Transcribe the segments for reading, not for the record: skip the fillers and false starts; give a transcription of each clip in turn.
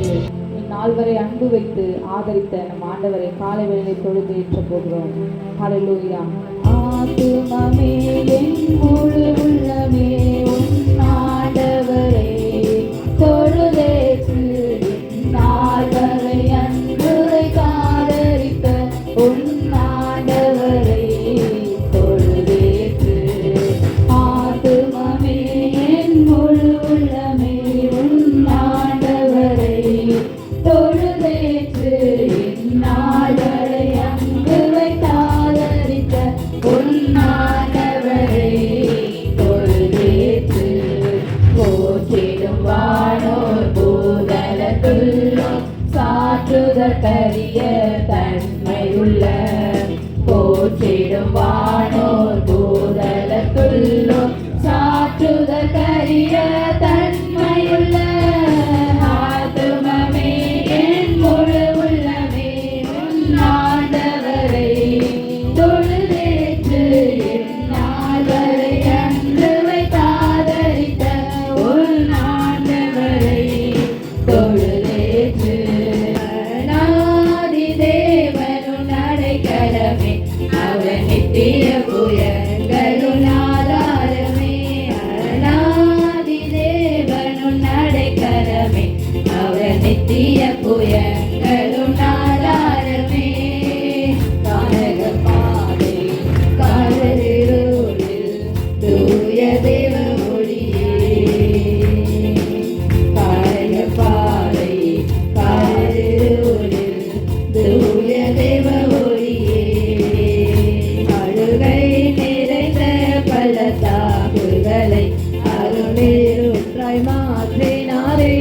சொல்லி இந்நாள் வரை அன்பு வைத்து ஆதரித்த நம் ஆண்டவரை காலை வேளையை தொழுது ஏற்ற போகிறோம். ஹல்லேலூயா. ஆத்துமமே என் முழு உள்ளமே உன் ஆண்டவரை தொழுதேற்று, இந்நாள் வரை அன்பு வைத்து ஆதரித்த உன் ஆண்டவரை தொழுதேற்று. ஆத்துமமே என் முழு உள்ளமே உன் ஆண்டவரை தொழுதேற்று, இந்நாள் வரை அன்பு வைத்து ஆதரித்த உன் ஆண்டவரை தொழுதேற்று. போற்றிடும் வானோர் பூதலத்துள்ளோர் சாற்றுதற்கரிய தன்மையுள்ள, போற்றிடும் வானோர் பூதலத்துள்ளோர் சாற்றுதற்கரிய தன்மையுள்ள, ஆத்துமமே என் முழு உள்ளமே உன் ஆண்டவரை தொழுதேற்று, இந்நாள் வரை அன்பு வைத்து ஆதரித்த உன் ஆண்டவரை தொழுதேற்று. அநாதி தேவனும் அடைக்கலமே அவர் நித்திய புயங்களும் ஆதாரமே, அநாதி தேவனும் அடைக்கலமே அவர் நித்திய புயங்களும் ஆதாரமே. கானக பாதை காரிருளில் தூய தேவ ஒளியே, கானக பாதை காரிருளில் தூய தேவ ஒளியே. அழுகை நிறைந்த பள்ளத்தாக்குகளை அருளேறுற்றாய் மாற்றினாரே,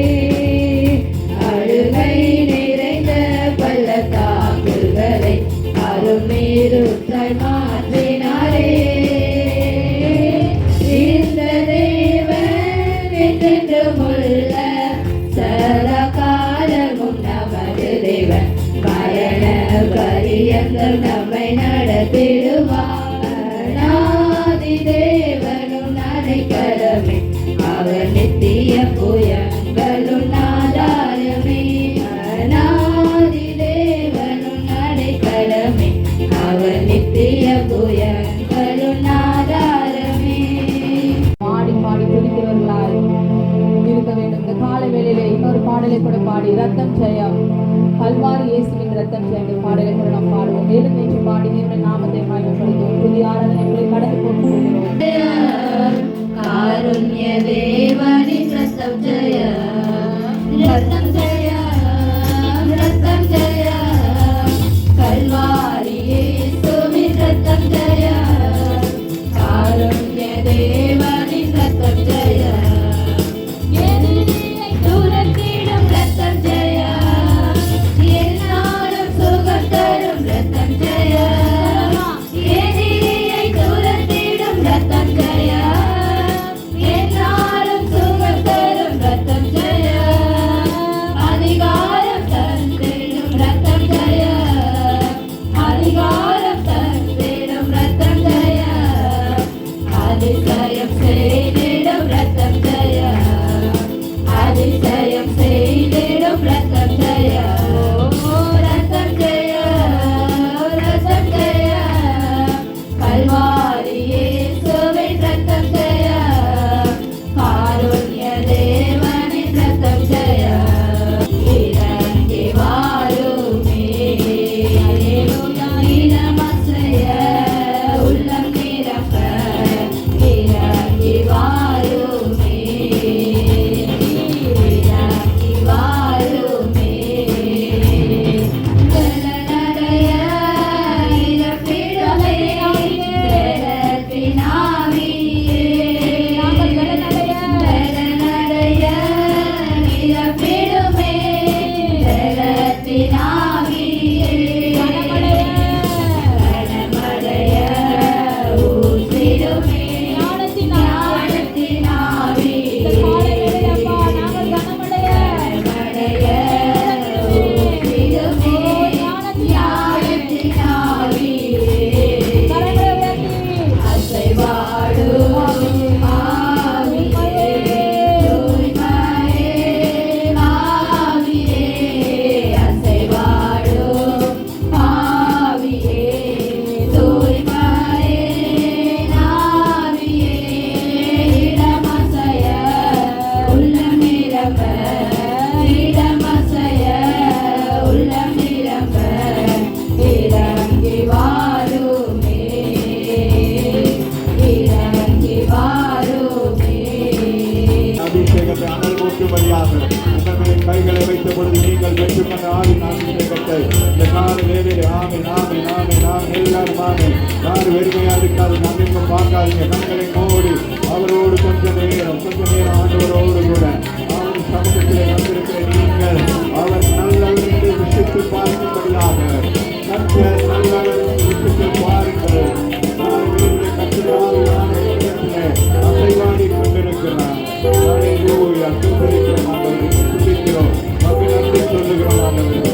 அழுகை நிறைந்த பள்ளத்தாக்குகளை அருளேறுற்றாய் மாற்றினாரே. இந்த தேவன் என்றென்றுமுள்ள சதா காலமும் நமது தேவன், மரண பரியந்தம் நம்மை நடத்திடுவார். அநாதி தேவனும் அடைக்கலமே அவர் நித்திய புயங்களும் ஆதாரமே, அநாதி தேவனும் அடைக்கலமே அவர் நித்திய புயங்களும் ஆதாரமே. பாடி பாடி துதிக்கிறவர்களாய் இருக்க வேண்டும். இந்த காலை வேளையிலே இன்னொரு பாடலை கூட பாடி ரத்தம் ஜெயம், கல்வாரி இயேசுவின் ரத்தம் ஜெயம் என்ற பாடலை கூட நாம் பாடுவோம். மேலும் நேற்று பாடி தேவனின் நாமத்தை மகிமைப்படுத்துவோம். புதிய ஆராதனைகளை கடந்து போகிறோம். காருண்ய தேவனின் ரத்தம் ஜெயம், ரத்தம் ஜெயம், ரத்தம் ஜெயம், கல்வாரி இயேசுவின் ரத்தம் ஜெயம், காருண்ய தேவனின் ரத்தம் ஜெயம், எதிரியை துரத்திடும் ரத்தம் ஜெயம், எந்நாளும் சுகம் தரும் ரத்தம் ஜெயம், எதிரியை துரத்திடும் ரத்தம் ஜெயம், எந்நாளும் சுகம் தரும் ரத்தம் ஜெயம், பொழுது நீங்கள் பெற்றுக்கொண்ட ஆவின் அபிஷேகத்தை இந்த கால வேலையில் ஆமை நாமே நாமே நாம் எல்லாரும் ஆமை யார் வெறுமையா இருக்காது நம்பிக்கை பார்க்காதீங்க. கண்களை மூடி அவரோடு கொஞ்ச நேரம் ஆண்டவரோடு கூட அவர் சமூகத்தில் வந்திருக்கிற நீங்கள் அவர் நல்லவர் என்று விஷயத்தை பார்க்கும்படியாக கர்த்தர் நல்லவர் என்று விஷயத்தை பாருங்கள். அசைவாடி கொண்டிருக்கிறார். சொல்லுகிறோம் நன்றி சொல்லுகிறோம் ஆண்டவரே.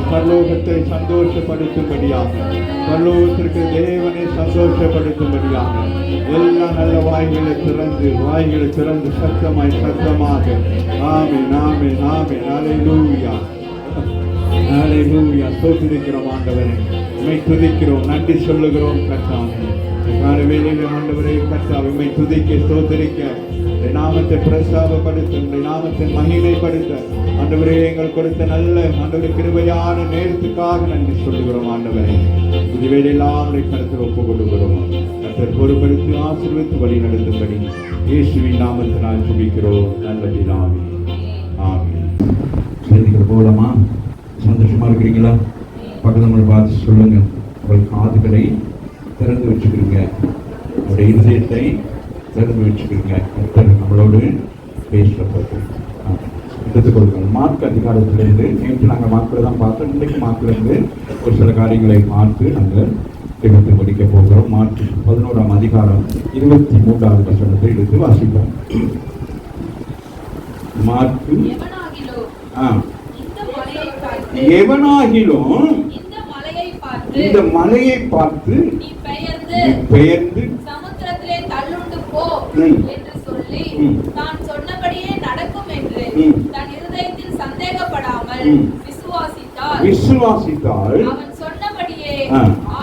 பரலோகத்தை சந்தோஷப்படுத்தும்படியாக, பரலோகத்திற்கு தேவனை சந்தோஷப்படுத்தும்படியாக எல்லா நல்ல வாய்களை திறந்து சத்தமாக ஆமென் ஆமென் ஆமென் அல்லேலூயா அல்லேலூயா. ஸ்தோத்திரிக்கிறோம் ஆண்டவரே, உம்மை துதிக்கிறோம், நன்றி சொல்லுகிறோம் கர்த்தாவே. காலை வேளையிலே ஆண்டவரே கர்த்தாவே உம்மை துதிக்க ஸ்தோத்திரிக்க நாமத்தை பிரஸ்தாபப்படுத்த, உங்களுடைய நாமத்தை மகிமைப்படுத்த ஆண்டவரே எங்கள் கொடுத்த நல்ல ஆண்டவரே கிருபையான நேரத்துக்காக நன்றி சொல்லுகிறோம் ஆண்டவரே. இதுவேளெல்லாம் கருத்தில் ஒப்புக் கொள்ளுகிறோம். கர்த்தர் பொறுப்படுத்தி ஆசீர்வதித்து வழி நடத்தும்படி இயேசுவின் நாமத்தினால் ஜெபிக்கிறோம் நல்ல பிதாவே ஆமென். செய்திகள் போலாமா? சந்தோஷமா இருக்கிறீங்களா? பக்கத்துல பார்த்து சொல்லுங்க, உங்கள் காதுகளை திறந்து வச்சுக்கிறீங்க, உங்களுடைய இதயத்தை திறந்து வச்சுக்கிறீங்க. கர்த்தர் நம்மளோடு பேசுறப்போது எடுத்துக்கொள்ளுங்கள். மார்க் அதிகாரத்திலிருந்து நேற்று நாங்கள் மார்க்கில் தான் பார்த்தோம். இன்றைக்கு மார்க்கிலிருந்து ஒரு சில காரியங்களை பார்த்து நாங்கள் எடுத்து படிக்க போகிறோம். மார்க் 11ஆம் அதிகாரம் 23வது வசனத்தை எடுத்து வாசிப்போம். மார்க் எவனாகிலும் இந்த மலையை பார்த்து பெயர்ந்து சமுத்திரத்திலே தள்ளுண்டு போ என்று சொல்லி தான் சொன்னபடியே நடக்கும் என்று தன் இருதயத்தில் சந்தேகப்படாமல் விசுவாசித்தால் அவன் சொன்னபடியே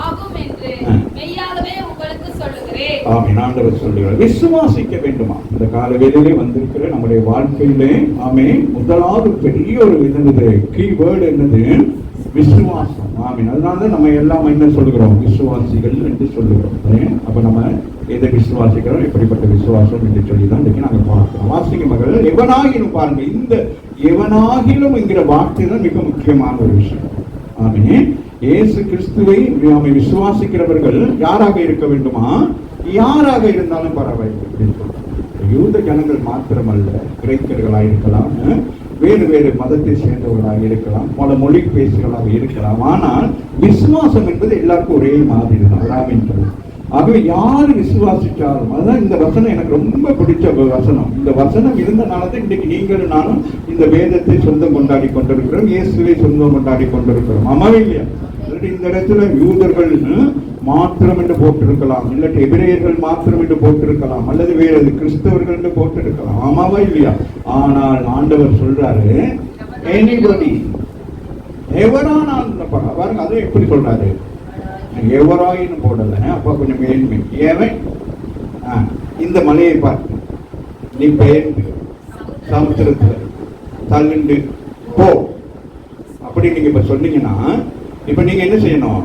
ஆகும் என்று மெய்யாகவே உங்களுக்கு சொல்லுகிறேன். ஆமென். ஆண்டவர் சொல்லுகிறார், விசுவாசிக்க வேண்டுமா? இந்த கால வேளையிலே வந்திருக்கிற நம்முடைய வாழ்க்கையிலே ஆமென் முதலாவது பெரிய ஒரு என்னது கீவேர்டு என்னது? விசுவாசம். ஆமென். அதனால நம்ம எல்லாம் என்ன சொல்லுகிறோம்? விசுவாசிகள் என்று சொல்லுகிறோம். அப்ப நம்ம எதை விசுவாசிக்கிறோம், எப்படிப்பட்ட விசுவாசம் என்று சொல்லி தான் இன்னைக்கு நாங்கள் பார்க்கிறோம். வாசிங்க மகள், எவனாகிலும் பாருங்க, இந்த எவனாகிலும் என்கிற வார்த்தை தான் மிக முக்கியமான ஒரு விஷயம். ஆமென். இயேசு கிறிஸ்துவை விசுவாசிக்கிறவர்கள் யாராக இருக்க வேண்டுமா? யாராக இருந்தாலும் பரவாயில்லை. யூத ஜனங்கள் மாத்திரமல்ல, கிரேக்கர்களாக இருக்கலாம், வேறு மதத்தை சேர்ந்தவர்களாக இருக்கலாம், பல மொழி பேசுகளாக இருக்கலாம். ஆனால் விசுவாசம் என்பது எல்லாருக்கும் ஒரே மாதிரி தான். ஆகவே யாரு விசுவாசிச்சாலும், அதுதான் இந்த வசனம் எனக்கு ரொம்ப பிடிச்ச வசனம். இந்த வசனம் இருந்தனால தான் இன்னைக்கு நீங்களும் நானும் இந்த வேதத்தை சொந்தம் கொண்டாடி கொண்டிருக்கிறோம், இயேசுவை சொந்தம் கொண்டாடி கொண்டிருக்கிறோம். ஆமாவே இல்லையா? இந்த இடத்துல யூதர்கள் மாத்திரம் என்று போட்டிருக்கலாம், இல்லாட்டி எபிரேயர்கள் மாத்திரம் என்று போட்டிருக்கலாம், அல்லது வேறு கிறிஸ்தவர்கள் என்று போட்டிருக்கலாம். ஆமாவா இல்லையா? ஆனால் ஆண்டவர் சொல்றாரு எனிபடி, எவரானாலும் பாருங்க. அதுவும் எப்படி சொல்றாரு? எவராயின்னு போடல, அப்ப கொஞ்சம் மேன்மை. ஏவன் இந்த மலையை பார்த்து நீ பெயர்ந்து சமுத்திரத்துல தள்ளுண்டு போ அப்படி நீங்க இப்ப சொன்னீங்கன்னா, இப்ப நீங்க என்ன செய்யணும்?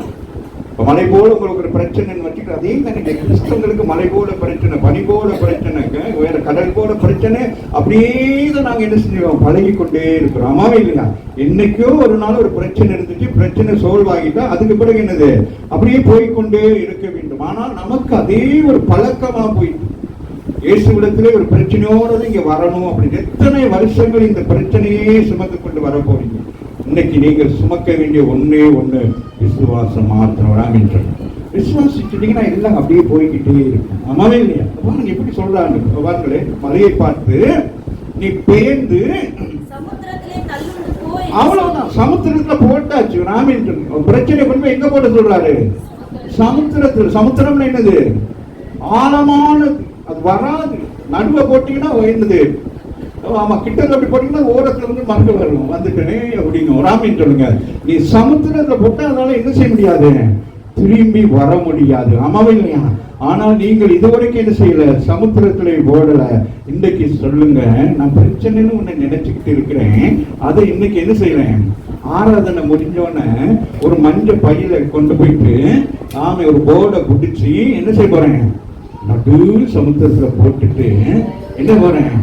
மலை போல உங்களுக்கு ஒரு பிரச்சனை வச்சுட்டு, அதே தானே கிறிஸ்தவங்களுக்கு மலை போல பிரச்சனை, பனி போல பிரச்சனை, வேற கடல் போல பிரச்சனை, அப்படியே தான் நாங்க என்ன செஞ்சோம், பழகி கொண்டே இருக்கிறோம். ஆமாவே இல்லையா? என்னைக்கோ ஒரு நாள் ஒரு பிரச்சனை இருந்துச்சு, பிரச்சனை சோல்வ் ஆகிட்டா அதுக்கு பிறகு என்னது, அப்படியே போய்கொண்டே இருக்க வேண்டும். ஆனால் நமக்கு அதே ஒரு பழக்கமா போயிட்டு, இயேசுவிடத்திலே ஒரு பிரச்சனையோட இங்க வரணும் அப்படின்னு எத்தனை வருஷங்கள் இந்த பிரச்சனையே சுமந்து கொண்டு வர போறீங்க. இன்னைக்கு நீங்கள் சுமக்க வேண்டிய ஒண்ணே ஒண்ணு, விசுவாசம் மாத்திரம். வராமின்ற விசுவாசிச்சுட்டீங்கன்னா எல்லாம் அப்படியே போய்கிட்டே இருக்கும். ஆமாவே இல்லையா? பாருங்க எப்படி சொல்றாங்க பாருங்களே, மலையை பார்த்து நீ பெயர்ந்து அவ்வளவுதான், சமுத்திரத்துல போட்டாச்சு. ராமின்ற பிரச்சனை கொண்டு எங்க போட சொல்றாரு? சமுத்திரத்துல. சமுத்திரம் என்னது? ஆழமானது, அது வராது. நடுவை போட்டீங்கன்னா என்னது? ஆமா, கிட்ட அப்படி போட்டீங்கன்னா ஓரத்துல இருந்து மறக்க வரும், வந்துட்டனே அப்படின்னு ராமின்னு சொல்லுங்க. நீ சமுத்திரத்துல போட்டா அதனால என்ன செய்ய முடியாது, திரும்பி வர முடியாது. ஆமாவே இல்லையா? ஆனால் நீங்கள் இதுவரைக்கும் என்ன செய்யல, சமுத்திரத்துல போடல. இன்னைக்கு சொல்லுங்க, நான் பிரச்சனைன்னு ஒண்ணு நினைச்சுக்கிட்டு இருக்கிறேன், அதை இன்னைக்கு என்ன செய்யறேன், ஆராதனை முடிஞ்சோன்னு ஒரு மஞ்ச பையில கொண்டு போயிட்டு ஆமை ஒரு போர்டை பிடிச்சி என்ன செய்ய போறேன், நடு சமுத்திரத்துல போட்டுட்டு என்ன போறேன்,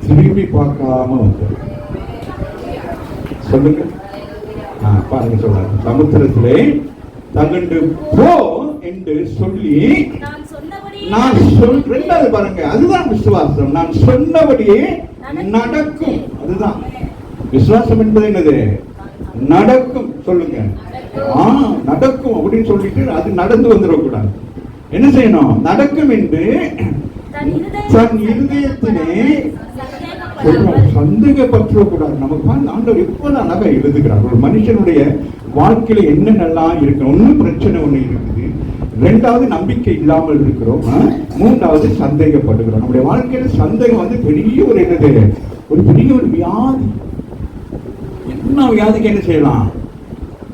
திரும்பி பார்க்காம வந்து சொல்லுங்க. பாருங்க சொல்றாங்க, சமுத்திரத்திலே தகண்டு போ என்று சொல்லி நான் ரெண்டாவது பாருங்க, அதுதான் விசுவாசம். நான் சொன்னபடியே நடக்கும். அதுதான் விசுவாசம் என்பது என்னது, நடக்கும். சொல்லுங்க, நடக்கும் அப்படின்னு சொல்லிட்டு அது நடந்து வந்துடக்கூடாது. என்ன செய்யணும், நடக்கும் என்று தன் இருதயத்திலே சந்தேகப்பற்றக்கூடாது. நமக்கு ஆண்டவர் எப்போது அழகா எழுதுகிறார், ஒரு மனுஷனுடைய வாழ்க்கையில என்னென்னலாம் இருக்கு. ஒண்ணு பிரச்சனை ஒண்ணு இருக்குது, ரெண்டாவது நம்பிக்கை இல்லாமல் இருக்கிறோம், மூன்றாவது சந்தேகப்படுகிறோம். நம்முடைய வாழ்க்கையில சந்தேகம் வந்து பெரிய ஒரு என்னது, ஒரு பெரிய ஒரு வியாதி. என்ன வியாதிக்கு என்ன செய்யலாம்,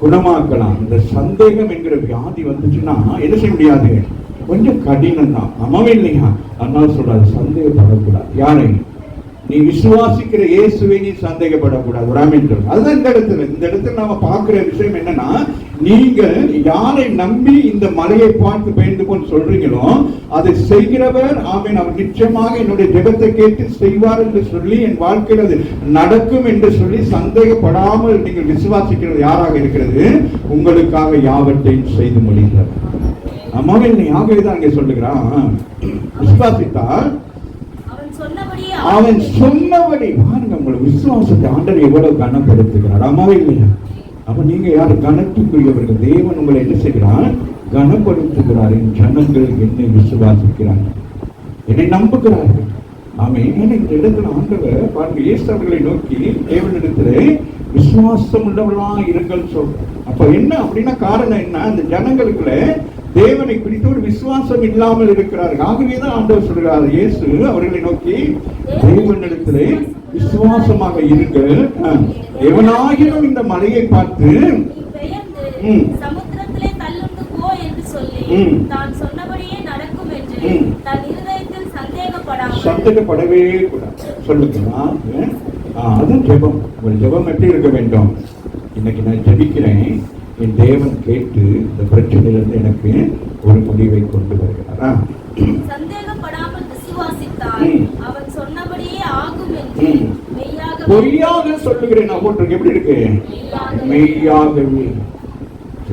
குணமாக்கலாம். இந்த சந்தேகம் என்கிற வியாதி வந்துச்சுன்னா என்ன செய்ய முடியாது, கொஞ்சம் கடினம் தான். நம்மவே இல்லையா? அதனால சொல்றாரு, சந்தேகப்படக்கூடாது. யாரை, நீ விசுவாசிக்கிற இயேசுவை நீ சந்தேகப்படக்கூடாது. அதுதான் இந்த இடத்துல நாம பார்க்கிற விஷயம் என்னன்னா, நீங்கள் யாரை நம்பி இந்த மலையை பார்த்து பெயர்ந்து கொண்டு சொல்றீங்களோ அதை செய்கிறவர், ஆமென், அவர் நிச்சயமாக என்னுடைய ஜெபத்தை கேட்டு செய்வார் என்று சொல்லி என் வாழ்க்கையில் அது நடக்கும் என்று சொல்லி சந்தேகப்படாமல் நீங்கள் விசுவாசிக்கிறது யாராக இருக்கிறது, உங்களுக்காக யாவற்றையும் செய்து முடிகிறார். அம்மாவே ஆகவேதான் அங்கே சொல்லுகிறான், விசுவாசித்தால் அவன் சொன்னபடி. பாருங்க, உங்களை விசுவாசத்தை ஆண்டவர் எவ்வளவு கனப்படுத்துகிறார். அம்மாவே இல்லையா? அப்ப நீங்க யாரு, கனத்துக்குரியவர்கள். தேவன் உங்களை என்ன செய்கிறார், கனப்படுத்துகிறார். என் ஜனங்கள் என்னை விசுவாசிக்கிறார்கள், என்னை நம்புகிறார்கள். ஆமே, இந்த இடத்துல ஆண்டவர் பாருங்க, இயேசு அவர்களை நோக்கி தேவனிடத்துல விசுவாசம் உள்ளவர்களா இருங்கள் சொல்றார். அப்ப என்ன அப்படின்னா காரணம் என்ன, அந்த ஜனங்களுக்குள்ள தேவனை குறித்து ஒரு விசுவாசம் இல்லாமல் இருக்கிறார்கள். ஆகவேதான் ஆண்டவர் சொல்கிறார், இயேசு அவர்களை நோக்கி தேவனிடத்திலே விசுவாசமாக இருங்கள், எவனாகிலும் இந்த மலையை பார்த்து சமுத்திரத்திலே தள்ளுண்டு போ என்று சொல்லி தான் சொன்னபடியே நடக்கும் என்று தன் இருதயத்தில் சந்தேகப்படவே கூடாது. சொல்லுங்க, அதுவும் ஜெபம். ஒரு ஜெபம் எப்படி இருக்க வேண்டும், இன்னைக்கு நான் ஜெபிக்கிறேன், என் தேவன் கேட்டு இந்த பிரச்சனையிலிருந்து எனக்கு ஒரு முடிவை கொண்டு வருகிறாரா. சந்தேகப்படாமல் விசுவாசித்தால் அவன் சொன்னபடியே ஆகும் என்று பொய்யாக சொல்லுகிறேன். நான் போட்டிருக்கேன், எப்படி இருக்கு, மெய்யாகவே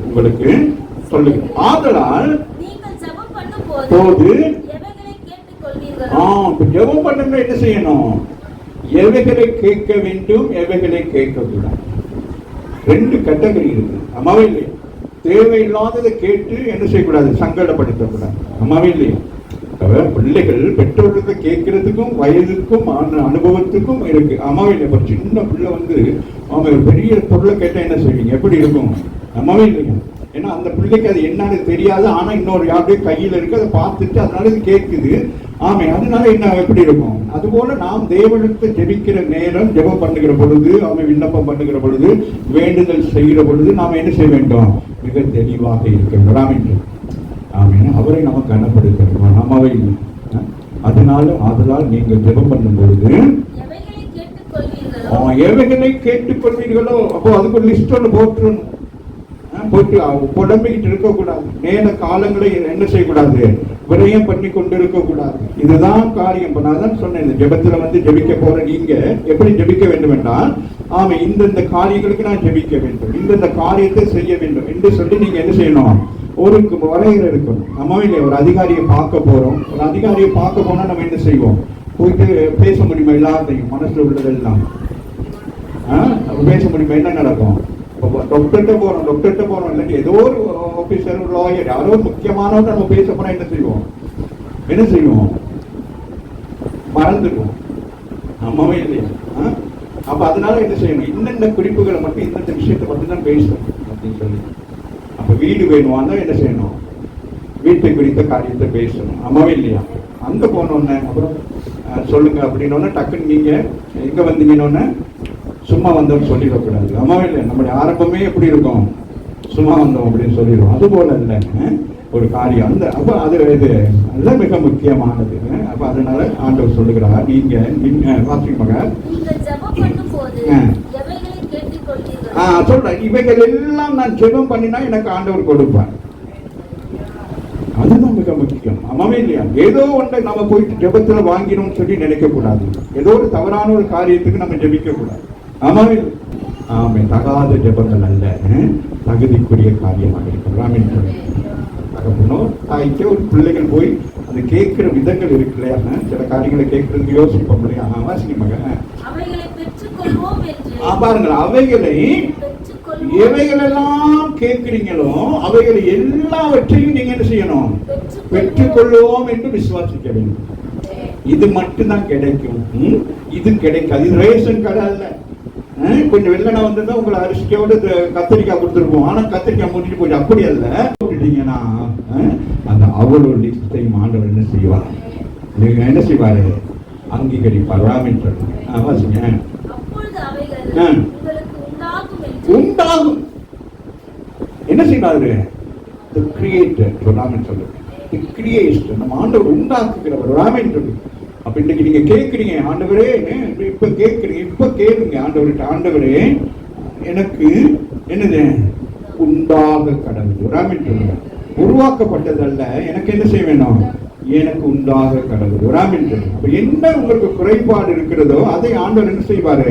உங்களுக்கு சொல்லுகிறேன். ஆதலால் நீங்கள் ஜெபம் பண்ணும்போது எவைகளை கேட்டுக்கொள்வீர்களோ, ஜெபம் பண்ணும்போது என்ன செய்யணும், எவைகளை கேட்க வேண்டும், எவைகளை கேட்க கூடாது. ரெண்டு கேட்டகரி இருக்கு. அம்மாவே இல்லையா? தேவையில்லாததை கேட்டு என்ன செய்யக்கூடாது, சங்கடப்படுத்தக்கூடாது. அம்மாவே இல்லையா? பிள்ளைகள் பெற்றோர்களுக்கு கேட்கறதுக்கும் வயதுக்கும் அனுபவத்துக்கும் இருக்கு. அம்மாவே இல்லையா? ஒரு சின்ன பிள்ளை வந்து அவங்க ஒரு பெரிய பொருளை கேட்டா என்ன செய்வீங்க? எப்படி இருக்கும்? அம்மாவே இல்லையா? ஏன்னா அந்த பிள்ளைக்கு அது என்னன்னு தெரியாது, ஆனா இன்னொரு யாருடைய கையில இருக்கு, அதை பார்த்துட்டு அதனால இது கேட்குது. ஆமே, அதனால என்ன எப்படி இருக்கும்? அதுபோல நாம் தேவனுக்கு ஜெபிக்கிற நேரம், ஜெபம் பண்ணுகிற பொழுது, அவன் விண்ணப்பம் பண்ணுகிற பொழுது, வேண்டுதல் செய்கிற பொழுது நாம் என்ன செய்ய வேண்டும்? மிக தெளிவாக இருக்க வேண்டும். ஆமீன். அவரை நம்ம கனப்படுத்தணும். நம்மவே அதனால் நீங்கள் ஜெபம் பண்ணும் பொழுது எவைகளை கேட்டுக்கொள்வீர்களோ, அப்போ அதுக்கு ஒரு லிஸ்ட் ஒன்று போட்டுருணும். போட்டு புலம்பிக்கிட்டு இருக்கக்கூடாது. நேர காலங்களை என்ன செய்யக்கூடாது, விரயம் பண்ணி கொண்டு இருக்கக்கூடாது. இதுதான் காரியம். இப்ப நான் தான் சொன்னேன், இந்த ஜெபத்துல வந்து ஜெபிக்க போற நீங்க எப்படி ஜெபிக்க வேண்டும் என்றால், ஆமா இந்தந்த காரியங்களுக்கு நான் ஜெபிக்க வேண்டும், இந்தந்த காரியத்தை செய்ய வேண்டும் என்று சொல்லி நீங்க என்ன செய்யணும்? ஒரு வரையறை இருக்கணும். நம்ம இல்லை, ஒரு அதிகாரியை பார்க்க போறோம். ஒரு அதிகாரியை பார்க்க போனா நம்ம என்ன செய்வோம்? போயிட்டு பேச முடியுமா? எல்லாத்தையும் மனசுல உள்ளதெல்லாம் பேச முடியுமா? என்ன நடக்கும்? டாக்டர்கிட்ட போறோம் இல்லாட்டி ஏதோ ஒரு ஆபீசர், லாயர், யாரோ முக்கியமானவங்க நம்ம பேச போனா என்ன செய்வோம்? மறந்துடுவோம். நம்மவே இல்லையா? அப்ப அதனால என்ன செய்யணும்? இன்னென்ன குறிப்புகளை மட்டும், இந்த விஷயத்தை மட்டும் தான் பேசணும் அப்படின்னு சொல்லி. அப்ப வீடு வேணுமானா என்ன செய்யணும்? வீட்டை குறித்த காரியத்தை பேசணும். அம்மாவே இல்லையா? அங்க போனோன்னு அப்புறம் சொல்லுங்க அப்படின்னோடனே டக்குன்னு நீங்க எங்க வந்தீங்கன்னு சும்மா வந்தோம்னு சொல்லிடக்கூடாது. அம்மாவே இல்லை, நம்முடைய ஆரம்பமே எப்படி இருக்கும்? சும்மா வந்தோம் அப்படின்னு சொல்லிடுவோம். அது போல இல்லை ஒரு காரியம். அந்த அப்ப அது இது அதுதான் மிக முக்கியமானது. அப்ப அதனால ஆண்டவர் சொல்லுகிறார், நீங்க வாசிப்பாங்க சொல்றேன், இவைகள் எல்லாம் நான் ஜெபம் பண்ணினா எனக்கு ஆண்டவர் கொடுப்பார். அதுதான் மிக முக்கியம். அம்மாவே இல்லையா? ஏதோ ஒன்றை நம்ம போயிட்டு ஜெபத்துல வாங்கினோம்னு சொல்லி நினைக்க கூடாது. ஏதோ ஒரு தவறான ஒரு காரியத்துக்கு நம்ம ஜெபிக்க கூடாது. ஆமாவே ஆமே, தகாத ஜெபங்கள் அல்ல, தகுதிக்குரிய காரியமாக இருக்கிறோம். தகப்பனோ தாய்க்கு ஒரு பிள்ளைகள் போய் அந்த கேட்கிற விதங்கள் இருக்கு இல்லையா? சில காரியங்களை கேட்கறதுக்கு யோசிப்போம் இல்லையா? வாசிக்க மகன் பாருங்கள், அவைகளை எவைகளெல்லாம் கேட்கிறீங்களோ அவைகளை எல்லாவற்றையும் நீங்க என்ன செய்யணும்? பெற்றுக்கொள்வோம் என்று விசுவாசிக்க வேண்டும். இது மட்டும்தான் கிடைக்கும். இது கிடைக்காது. இது ரேஷன் கடை அல்ல. கொஞ்சம் வெள்ளனா வந்தா உங்களை அரிசியோட கத்திரிக்காய் கொடுத்துருப்போம். ஆனா கத்திரிக்காய் முடிஞ்சு போச்சு. அப்படி அல்ல. போட்டுட்டீங்கன்னா அந்த அவ்வளவு லிஸ்டையும் ஆண்டவர் என்ன செய்வார்? நீங்க என்ன செய்வாரு? அங்கீகரிப்பார். வாசிங்க. உண்டாகும். என்ன செய்வாரு? நம்ம ஆண்டவர் உண்டாக்குகிறவர். அப்ப இன்னைக்கு நீங்க கேட்கிறீங்க, ஆண்டவரே இப்ப கேட்கிறீங்க, இப்ப கேளுங்க ஆண்டவர்கிட்ட, ஆண்டவரே எனக்கு என்னது உண்டாக கடவுள். உருவாக்கப்பட்டதல்ல, எனக்கு என்ன செய்ய வேணும்? எனக்கு உண்டாக கடவுள். அப்ப என்ன உங்களுக்கு குறைபாடு இருக்கிறதோ அதை ஆண்டவர் என்ன செய்வாரு?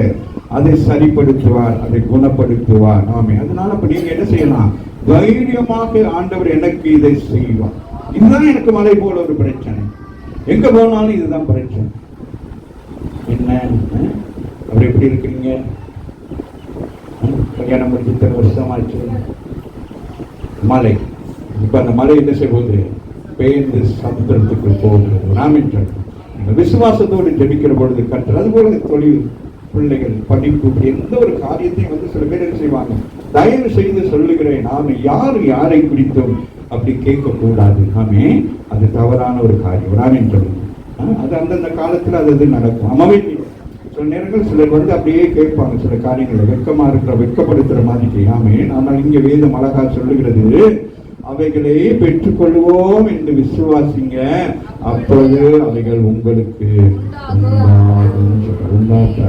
அதை சரிப்படுத்துவார், அதை குணப்படுத்துவார். ஆமே. அதனால அப்ப நீங்க என்ன செய்யலாம்? தைரியமாக ஆண்டவர் எனக்கு இதை செய்வார். இதுதான் எனக்கு மலை போல ஒரு பிரச்சனை, எங்க போனாலும் இதுதான் பிரச்சனை. என்ன அப்படி எப்படி இருக்கிறீங்க? கல்யாணம் முடிச்சு இத்தனை வருஷம் ஆச்சு. மலை இப்ப அந்த மலை என்ன செய்வது? பேருந்து சமுத்திரத்துக்கு போகிறது. விசுவாசத்தோடு ஜெபிக்கிற பொழுது கற்று, அது போல தொழில், பிள்ளைகள், படிப்பு, எந்த ஒரு காரியத்தையும் வந்து சில பேர் என்ன செய்வாங்க? தயவு செய்து சொல்லுகிறேன், நாம யாரை குறித்தோம் அப்படி கேட்க கூடாது. ஆமே, அது தவறான ஒரு காரியம். அது அந்தந்த காலத்துல அது நடக்கும். அம்மாவே சில நேரங்கள் சிலர் வந்து அப்படியே கேட்பாங்க சில காரியங்களை, வெட்கமா வெட்கப்படுத்துற மாதிரி. ஆமே, ஆனால் இங்க வேதம் அழகா சொல்லுகிறது, அவைகளை பெற்றுக்கொள்வோம் என்று விசுவாசிங்க, அப்பொழுது அவைகள் உங்களுக்கு உங்களுக்கு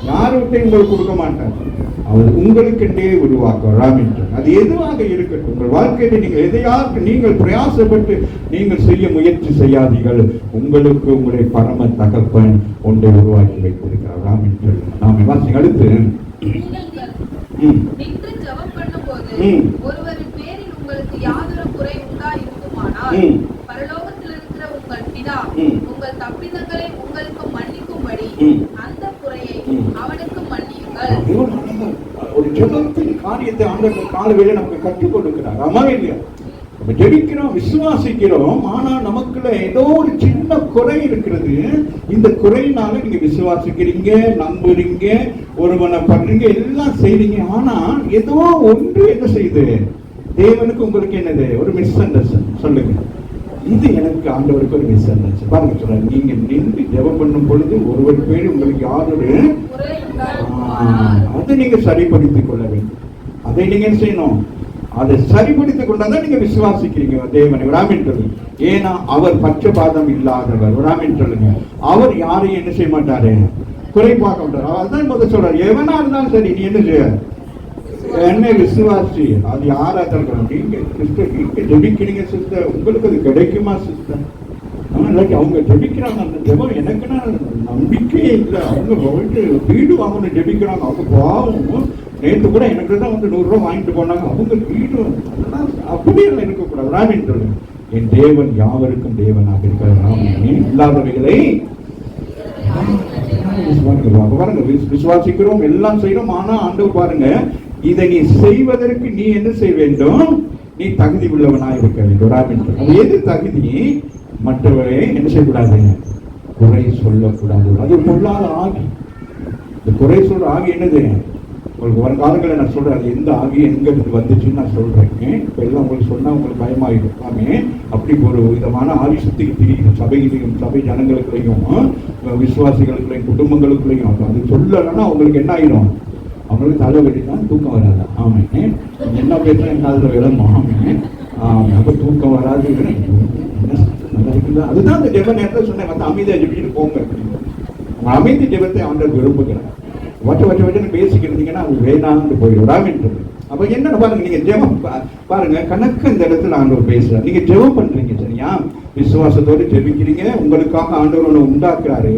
யாருக்கிட்டையும் உங்களுக்கு கொடுக்க மாட்டார். அவர் உங்களுக்கென்றே உருவாக்குறாம் என்று. அது எதுவாக இருக்கட்டும், உங்கள் வாழ்க்கையில நீங்கள் எதையாவது நீங்கள் பிரயாசப்பட்டு நீங்கள் செய்ய முயற்சி செய்யாதீர்கள். உங்களுக்கு உங்களுடைய பரம தகப்பன் ஒன்றை உருவாக்கி வைத்திருக்கிறாராம் என்று நாம் வாசி. அடுத்து ஒருவரின் பேரில் உங்களுக்கு யாதொரு குறை உண்டாயிருக்குமானால் பரலோகத்தில் இருக்கிற உங்கள் பிதா உங்கள் தப்பிதங்களை உங்களுக்கு மன்னிக்கும்படி அந்த குறையை அவனுக்கு மன்னியுங்கள். ஒரு ஜெபத்தின் காரியத்தை ஆண்டவர் காலவேளை நமக்கு கற்றுக் கொடுக்கிறார். ஆமாவே இல்லையா? நம்ம ஜெபிக்கிறோம், விசுவாசிக்கிறோம், ஆனா நமக்குள்ள ஏதோ ஒரு சின்ன குறை இருக்கிறது. இந்த குறையினால நீங்க விசுவாசிக்கிறீங்க, நம்புறீங்க, ஒருவனை பண்றீங்க, எல்லாம் செய்றீங்க. ஆனா ஏதோ ஒன்று என்ன செய்யுது? தேவனுக்கு உங்களுக்கு என்னது? ஒரு மிஸ் அண்டர்ஸ்டாண்டிங். சொல்லுங்க, இது எனக்கு ஆண்டவருக்கு ஒரு மிஸ் அண்டர்ஸ்டாண்டிங். பாருங்க சொல்றேன், நீங்க நின்று ஜெபம் பண்ணும் பொழுது ஒருவர் பேர் உங்களுக்கு யாரோட அதை நீங்க சரிப்படுத்திக் கொள்ள வேண்டும். அதை நீங்க என்ன செய்யணும்? அதை சரிப்படுத்திக் கொண்டாதான் நீங்க விசுவாசிக்கிறீங்க தேவனை. விடாமின் சொல்லுங்க. ஏன்னா அவர் பட்சபாதம் இல்லாதவர். விடாமின் சொல்லுங்க. அவர் யாரையும் என்ன செய்ய மாட்டாரு? குறை பார்க்க மாட்டார். அவர் தான் முதல் சொல்றாரு, எவனா இருந்தாலும் சரி நீ என்ன செய்ய? என்ன விசுவாசி. அது யாரா தரணும்? நீங்க சிஸ்டர், நீங்க ஜெபிக்கிறீங்க சிஸ்டர், உங்களுக்கு அது கிடைக்குமா சிஸ்டர்? அவங்க ஜெபிக்கிறாங்க, அந்த ஜெபம் எனக்குன்னா நம்பிக்கையே இல்லை. அவங்க வீடு வாங்கணும் ஜெபிக்கிறாங்க. அவங்க பாவம். நேற்று கூட எனக்கு தான் வந்து 100 ரூபா வாங்கிட்டு போனாங்க. அவங்க வீடு அப்படியெல்லாம் இருக்கக்கூடாது. ராமின் சொல்லுங்க, என் தேவன் யாவருக்கும் தேவனாக இருக்கிறார். இல்லாதவைகளை பாருங்க, விசுவாசிக்கிறோம், எல்லாம் செய்யறோம். ஆனா ஆண்டவர் பாருங்க, இதை நீ செய்வதற்கு நீ என்ன செய்ய வேண்டும்? நீ தகுதி உள்ளவனாக இருக்க வேண்டும். ராமின் அது எது தகுதி? மற்றவரை என்ன செய்யக்கூடாது? குறை சொல்லக்கூடாது. அது பொல்லாத ஆகி. இந்த குறை சொல்ற ஆகி என்னது? உங்களுக்கு வர காலங்களில் நான் சொல்றேன், அது எந்த ஆகி எங்க இருந்து வந்துச்சுன்னு நான் சொல்றேன். இப்போ எல்லாம் உங்களுக்கு சொன்னா உங்களுக்கு பயமாயிடும். ஆமே, அப்படி ஒரு விதமான ஆவி சுத்திக்கு தெரியும் சபையிலையும், சபை ஜனங்களுக்குள்ளையும், விசுவாசிகளுக்குள்ளையும், குடும்பங்களுக்குள்ளையும். அது சொல்லலைன்னா அவங்களுக்கு என்ன ஆயிடும்? அவங்களுக்கு தலை வெட்டிதான் தூக்கம் வராது. ஆமே, என்ன பேசுறேன் என்ன அதில் விளம்பும். ஆமே, அப்போ தூக்கம் வராது. நல்லா இருக்குல்ல? அதுதான் அந்த ஜெப நேரத்தில் சொன்னேன், மற்ற அமைதியா ஜெபிச்சுட்டு போங்க அப்படின்னு. அமைதி ஜெபத்தை ஆண்டவர் விரும்புகிறார். வட்ட பேசிக்கிறீங்கன்னா அது வேணான்னு போயிடும். அப்ப என்ன பாருங்க, நீங்க ஜெபம் பாருங்க, கணக்கு இந்த இடத்துல ஆண்டவர் பேசுறாரு. நீங்க ஜெபம் பண்றீங்க, சரியா? விசுவாசத்தோடு ஜெபிக்கிறீங்க, உங்களுக்காக ஆண்டவர் ஒண்ணு உண்டாக்குறாரு.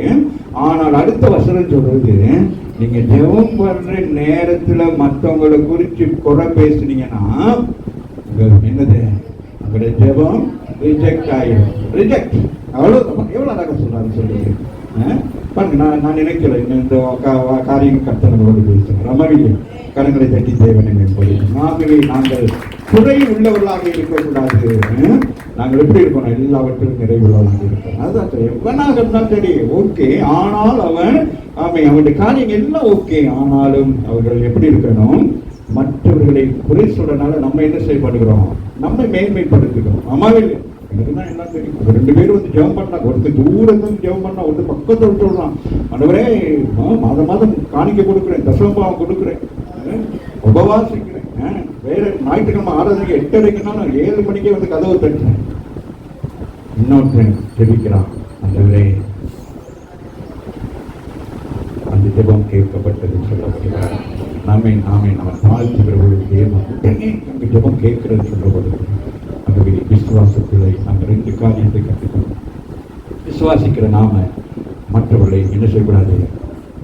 ஆனால் அடுத்த வசனம் சொல்றது, நீங்க ஜெபம் பண்ற நேரத்துல மற்றவங்களை குறிச்சு குறை பேசுனீங்கன்னா என்னது? உங்களுடைய ஜெபம் ரிஜெக்ட் ஆயிடும். ரிஜெக்ட் அவ்வளவு. எவ்வளவு அழகா சொல்றாரு சொல்லுங்க. பாருங்க, நான் நினைக்கிறேன் இந்த காரியம் கர்த்தர்களோடு பேசுகிறேன். ரமவிலே கரங்களை தட்டி தேவனை மேம்படி. நாங்கள் குறை உள்ளவர்களாக இருக்கக்கூடாது. நாங்கள் எப்படி இருக்கணும்? எல்லாவற்றிலும் நிறைவுள்ளவர்களாக இருக்கணும். அதுதான் எவனாக இருந்தாலும் சரி ஓகே. ஆனால் அவனுடைய காரியங்கள் எல்லாம் ஓகே. ஆனாலும் அவர்கள் எப்படி இருக்கணும்? மற்றவர்களை குறை சொல்றதுனால நம்ம என்ன செய்யப்படுகிறோம்? நம்ம மேன்மைப்படுத்துகிறோம். அம்மாவில் எனக்கு தான் எல்லாம் தெரியும். 2 பேரும் வந்து ஜெபம் பண்ணாங்க. ஒருத்தர் தூரத்துல ஜெபம் பண்ணா, ஒருத்தர் பக்கத்தில் சொல்றான், ஆண்டவரே மாதம் காணிக்க கொடுக்குறேன், தசமபாவம் கொடுக்குறேன், உபவாசிக்கிறேன், வேற ஞாயிற்றுக்கிழமை ஆராதனைக்கு 8:30க்குன்னா நான் 7 மணிக்கே வந்து கதவை தட்டுறேன். இன்னொருத்தன் ஜெபிக்கிறான், ஆண்டவரே அந்த ஜெபம் கேட்கப்பட்டது சொல்லப்படுகிறார். நாமே நம்ம தாழ்த்துகிற பொழுது அங்கே ஜெபம் கேட்கிறது சொல்லப்படுகிறது. ஆகவே விசுவாசத்திலே நாங்கள் 2 காரியத்தை கற்றுக்கணும். விசுவாசிக்கிற நாம மற்றவர்களை என்ன செய்யக்கூடாது?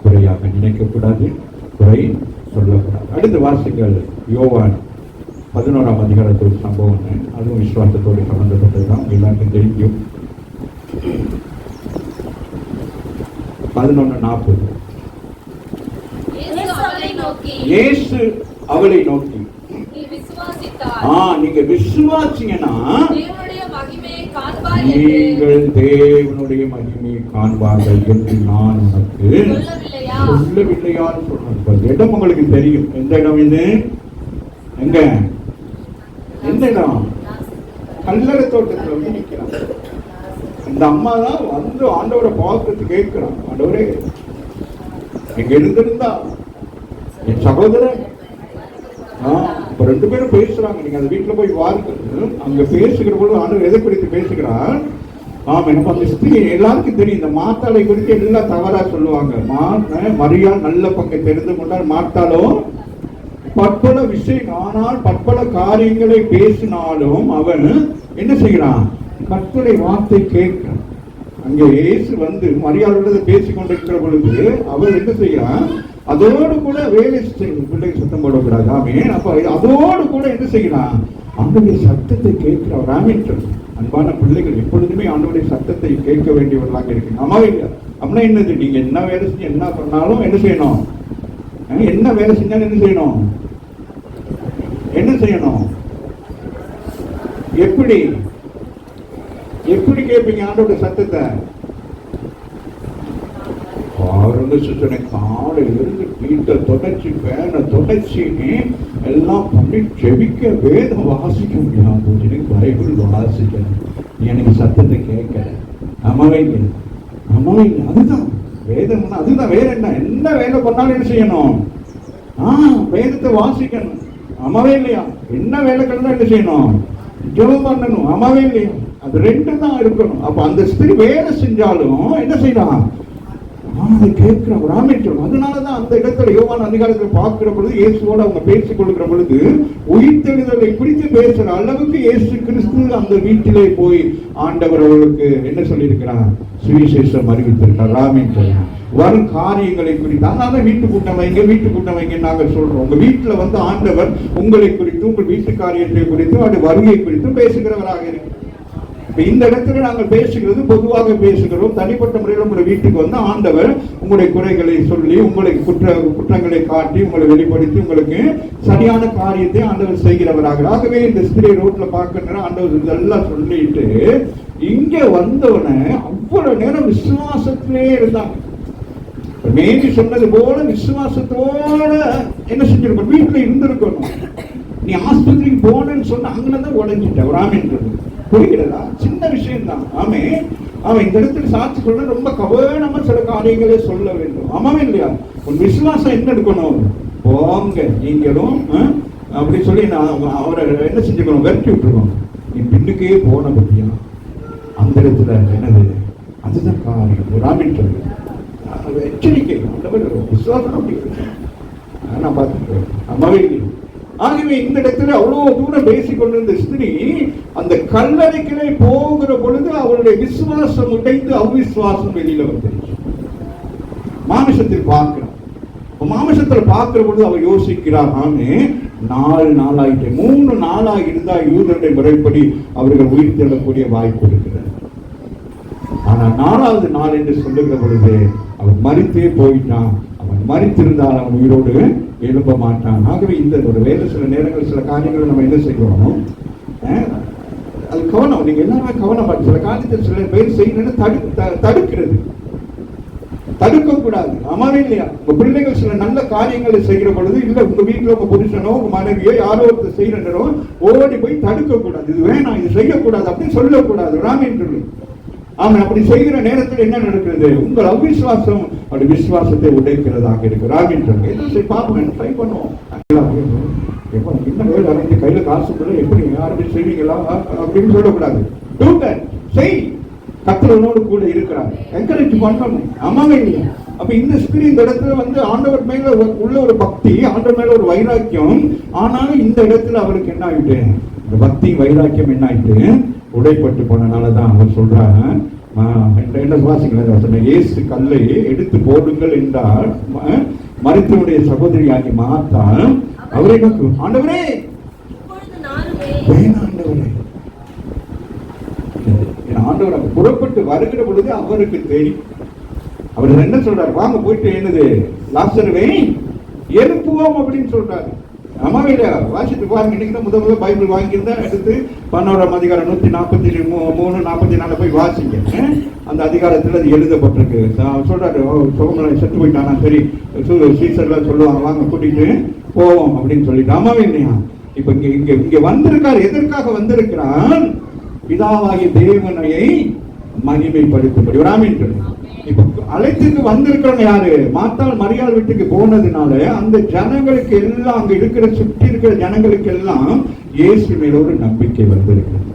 குறையாக நினைக்கக்கூடாது, குறை சொல்லக்கூடாது. அடுத்த வாசிகள் யோவான் 11ஆம் அதிகாரத்தில் சம்பவம். அதுவும் விசுவாசத்தோடு சம்பந்தப்பட்டதுதான், எல்லாருக்கும் தெரியும். 11:40 இயேசு அவளை நோக்கி, நீங்க விசுவாசிங்கன்னா நீங்கள் தேவனுடைய மகிமையை காண்பார்கள் என்று நான் உனக்கு சொல்லவில்லையான்னு சொல்றேன். இடம் உங்களுக்கு தெரியும். எந்த இடம் இது? எங்க? எந்த இடம்? கல்லறை தோட்டத்தில் வந்து நிற்கிறான். இந்த அம்மா தான் வந்து ஆண்டவரை பார்க்கறது கேட்கிறான். ஆண்டவரே எங்க இருந்திருந்தா என் சகோதரன். இப்ப 2 பேரும் பேசுறாங்க. நீங்க அந்த வீட்டுல போய் வாருங்க. அங்க பேசுகிற பொழுது ஆண்டவர் எதை குறித்து பேசுகிறார்? எனக்கு அந்த ஸ்திரீ எல்லாருக்கும் தெரியும். இந்த மாத்தாளை குறித்து எல்லாம் தவறா சொல்லுவாங்க. மரியாள் நல்ல பங்கை தெரிந்து கொண்டால், மாத்தாலும் பற்பல விஷயம், ஆனால் பற்பல காரியங்களை பேசினாலும் அவன் என்ன செய்கிறான்? கர்த்தருடைய வார்த்தை கேட்கிறான். அங்கே இயேசு வந்து மரியாதை பேசிக் கொண்டிருக்கிற பொழுது அவர் என்ன செய்யறான்? அதோடு கூட வேலை செய்யும். பிள்ளைக்கு சத்தம் போடக்கூடாது. ஆமேன். அப்ப அதோடு கூட என்ன செய்யலாம்? ஆண்டவருடைய சத்தத்தை கேட்கிறவர். ஆமேன். அன்பான பிள்ளைகள் எப்பொழுதுமே ஆண்டவருடைய சத்தத்தை கேட்க வேண்டியவர்களாக இருக்கு. ஆமா இல்லையா? அப்படின்னா என்னது? நீங்க என்ன வேலை செஞ்சு என்ன பண்ணாலும் என்ன செய்யணும்? என்ன வேலை செஞ்சாலும் என்ன செய்யணும்? என்ன செய்யணும்? எப்படி எப்படி கேட்பீங்க ஆண்டோட சத்தத்தை? பாருங்க சிஸ்டனை, காலையிலிருந்து வீட்டை தொடச்சி பேனை தொடச்சி எல்லாம் பண்ணி செவிக்க வேதம் வாசிக்க முடியாது. எனக்கு பைபிள் வாசிக்கணும், எனக்கு சத்தத்தை கேட்கல. அம்மாவைங்க அம்மாவைங்க, அதுதான் வேதம், அதுதான். வேற என்ன என்ன வேலை பண்ணாலும் என்ன செய்யணும்? வேதத்தை வாசிக்கணும். அம்மாவே இல்லையா? என்ன வேலை கலந்தா என்ன செய்யணும்? ஜெபம் பண்ணணும். அம்மாவே இல்லையா? அது ரெண்டு தான் இருக்கணும். அப்ப அந்த ஸ்திரீ வேலை செஞ்சாலும் என்ன செய்யலாம்? அதை கேட்கிறோம், ராமேஸ்வரம். அதனாலதான் அந்த இடத்துல யோவான் அதிகாரத்தில் பார்க்கிற பொழுது இயேசுவோடு அவங்க பேசிக் கொள்கிற பொழுது உயிர்த்தெழுதலை குறித்து பேசுற அளவுக்கு இயேசு கிறிஸ்து அந்த வீட்டிலே போய் ஆண்டவர் அவர்களுக்கு என்ன சொல்லியிருக்கிறார்? சுவிசேஷம் அறிவித்திருக்கிறார். ராமேஸ்வரம் வரும் காரியங்களை குறித்து. அதனால வீட்டு கூட்டம் வைங்க, வீட்டு கூட்டம் வைங்க நாங்கள் சொல்றோம். உங்க வீட்டுல வந்து ஆண்டவர் உங்களை குறித்து, உங்கள் வீட்டு காரியத்தை குறித்தும் அது வருகை குறித்தும் பேசுகிறவராக இருக்கு. இந்த இடத்துல நாங்கள் பேசுகிறது பொதுவாக பேசுகிறோம். தனிப்பட்ட முறையில் உங்களுடைய வீட்டுக்கு வந்து ஆண்டவர் உங்களுடைய குறைகளை சொல்லி, உங்களை குற்றங்களை காட்டி, உங்களை வெளிப்படுத்தி, உங்களுக்கு சரியான காரியத்தை ஆண்டவர் செய்கிறவராக. ஆகவே இந்த ஸ்திரீ ரோட்ல பார்க்கிற ஆண்டவர் இதெல்லாம் சொல்லிட்டு இங்க வந்தவன அவ்வளவு நேரம் விசுவாசத்திலே இருந்தாங்க. மேபி சொன்னது போல விசுவாசத்தோட என்ன செஞ்சிருக்கணும்? வீட்டுல இருந்திருக்கணும். நீ ஆஸ்பத்திரிக்கு போனேன்னு சொன்ன அங்கதான் உடஞ்சிட்ட. ஒரு ஆமீன் புரிகிறதா? சின்ன விஷயம் தான். ஆமே, அவன் இந்த இடத்துல சாட்சி சொல்ல ரொம்ப கவனமா சில காரியங்களே சொல்ல வேண்டும். ஆமாவே இல்லையா? உன் விசுவாசம் என்ன இருக்கணும்? போங்க நீங்களும் அப்படி சொல்லி அவரை என்ன செஞ்சுக்கணும்? விரட்டி விட்டுருக்கணும். நீ பின்னுக்கே போன பத்தியா அந்த இடத்துல என்னது? அதுதான் காரியம். ஒரு ஆமீன் சொல்லு. எச்சரிக்கை. விசுவாசம் அப்படி நான் பார்த்துக்கிறேன். அம்மாவே இல்லையா? ஆகவே இந்த இடத்துல அவ்வளவு தூரம் பேசிக் கொண்டிருந்த ஸ்திரீ அந்த கல்லறைக்கிலே போகிற பொழுது அவருடைய விசுவாசம் உடைந்து அவ்விசுவாசம் வெளியில வந்துருச்சு. மாமிசத்தில் பார்க்கிறார். மாமிசத்துல பார்க்கிற பொழுது அவர் யோசிக்கிறார், ஆமே 4 நாளாயிட்டு 3 நாளாக இருந்தா யூதருடைய முறைப்படி அவர்கள் உயிர் தெள்ளக்கூடிய வாய்ப்பு இருக்கிறது. ஆனா 4வது நாள் என்று சொல்லுகிற பொழுது அவர் மரித்தே போயிட்டான். அவன் மரித்திருந்தால் அவன் உயிரோடு எழும்ப மாட்டான். ஆகவே இந்த ஒரு வேலை சில நேரங்கள் சில காரியங்களை நம்ம என்ன செய்யணும்? அது கவனம். நீங்க எல்லாமே கவனம். சில காரியத்தில் சில பேர் செய்யணும்னு தடுக்கிறது, தடுக்கக்கூடாது. ஆமாவே இல்லையா? உங்க பிள்ளைகள் சில நல்ல காரியங்களை செய்கிற பொழுது இல்ல உங்க வீட்டுல உங்க புருஷனோ உங்க மனைவியோ யாரோ ஒருத்தர் செய்யறோ ஓடி போய் தடுக்கக்கூடாது. இது வேணாம், இது செய்யக்கூடாது அப்படின்னு சொல்லக்கூடாது. ராமேன் சொல்லி ஆமா, அப்படி செய்கிற நேரத்தில் என்ன நடக்கிறது? உங்கள் அவிசுவாசம் அப்படி விசுவாசத்தை உடைக்கிறதாக இருக்கு. ராமேன் சொல்லி பார்ப்போம், ட்ரை பண்ணுவோம். என்ன வேலை அரைஞ்சு கையில காசு கூட எப்படி யாரும் செய்வீங்களா அப்படின்னு சொல்லக்கூடாது. செய், கர்த்தரோடு கூட இருக்கிறார். என்கரேஜ் பண்ணணும். ஆமாவே இல்லையா? அப்ப இந்த ஸ்திரீ இந்த இடத்துல வந்து ஆண்டவர் மேல உள்ள ஒரு பக்தி, ஆண்டவர் மேல ஒரு வைராக்கியம். ஆனாலும் இந்த இடத்துல அவருக்கு என்ன ஆயிட்டு? இந்த பக்தி வைராக்கியம் என்ன ஆயிட்டு? உடைப்பட்டு போனனாலதான் அவர் சொல்றாங்க, என்ன வாசிங்களா? இயேசு கல்லை எடுத்து போடுங்கள் என்றால் மரித்தவனுடைய சகோதரியாகி மார்த்தா அவரை நோக்கி, ஆண்டவரே ஆண்டவரே. ஆண்டவர் புறப்பட்டு வருகிற பொழுது அவருக்கு தெரியும். அவர் என்ன சொல்றாரு? வாங்க போயிட்டு என்னது லாசருவை எழுப்புவோம் அப்படின்னு சொல்றாரு. ஆமாவே இல்லையா? வாசித்து பாருங்க. இன்னைக்கு முதல்ல பைபிள் வாங்கியிருந்தா எடுத்து 11ஆம் அதிகாரம் 143, 44 போய் வாசிங்க. அந்த அதிகாரத்தில் அது எழுதப்பட்டிருக்கு. சொல்றாரு, சோமலை செத்து போயிட்டானா, சரி சீசர்லாம் சொல்லுவாங்க, வாங்க கூட்டிட்டு போவோம் அப்படின்னு சொல்லிட்டு. ஆமாவே இல்லையா? இப்ப இங்க வந்திருக்காரு. எதற்காக வந்திருக்கிறான்? பிதாவாகிய தேவனையை மகிமைப்படுத்தும்படி. ஒரு ஆமீன் சொல்லு. இப்ப அழைத்துக்கு வந்திருக்கிறவங்க யாரு? மாத்தாள் மரியாள் வீட்டுக்கு போனதுனால அந்த ஜனங்களுக்கு எல்லாம், அங்க இருக்கிற சுற்றி இருக்கிற ஜனங்களுக்கு எல்லாம் இயேசு மேல ஒரு நம்பிக்கை வந்திருக்கிறது.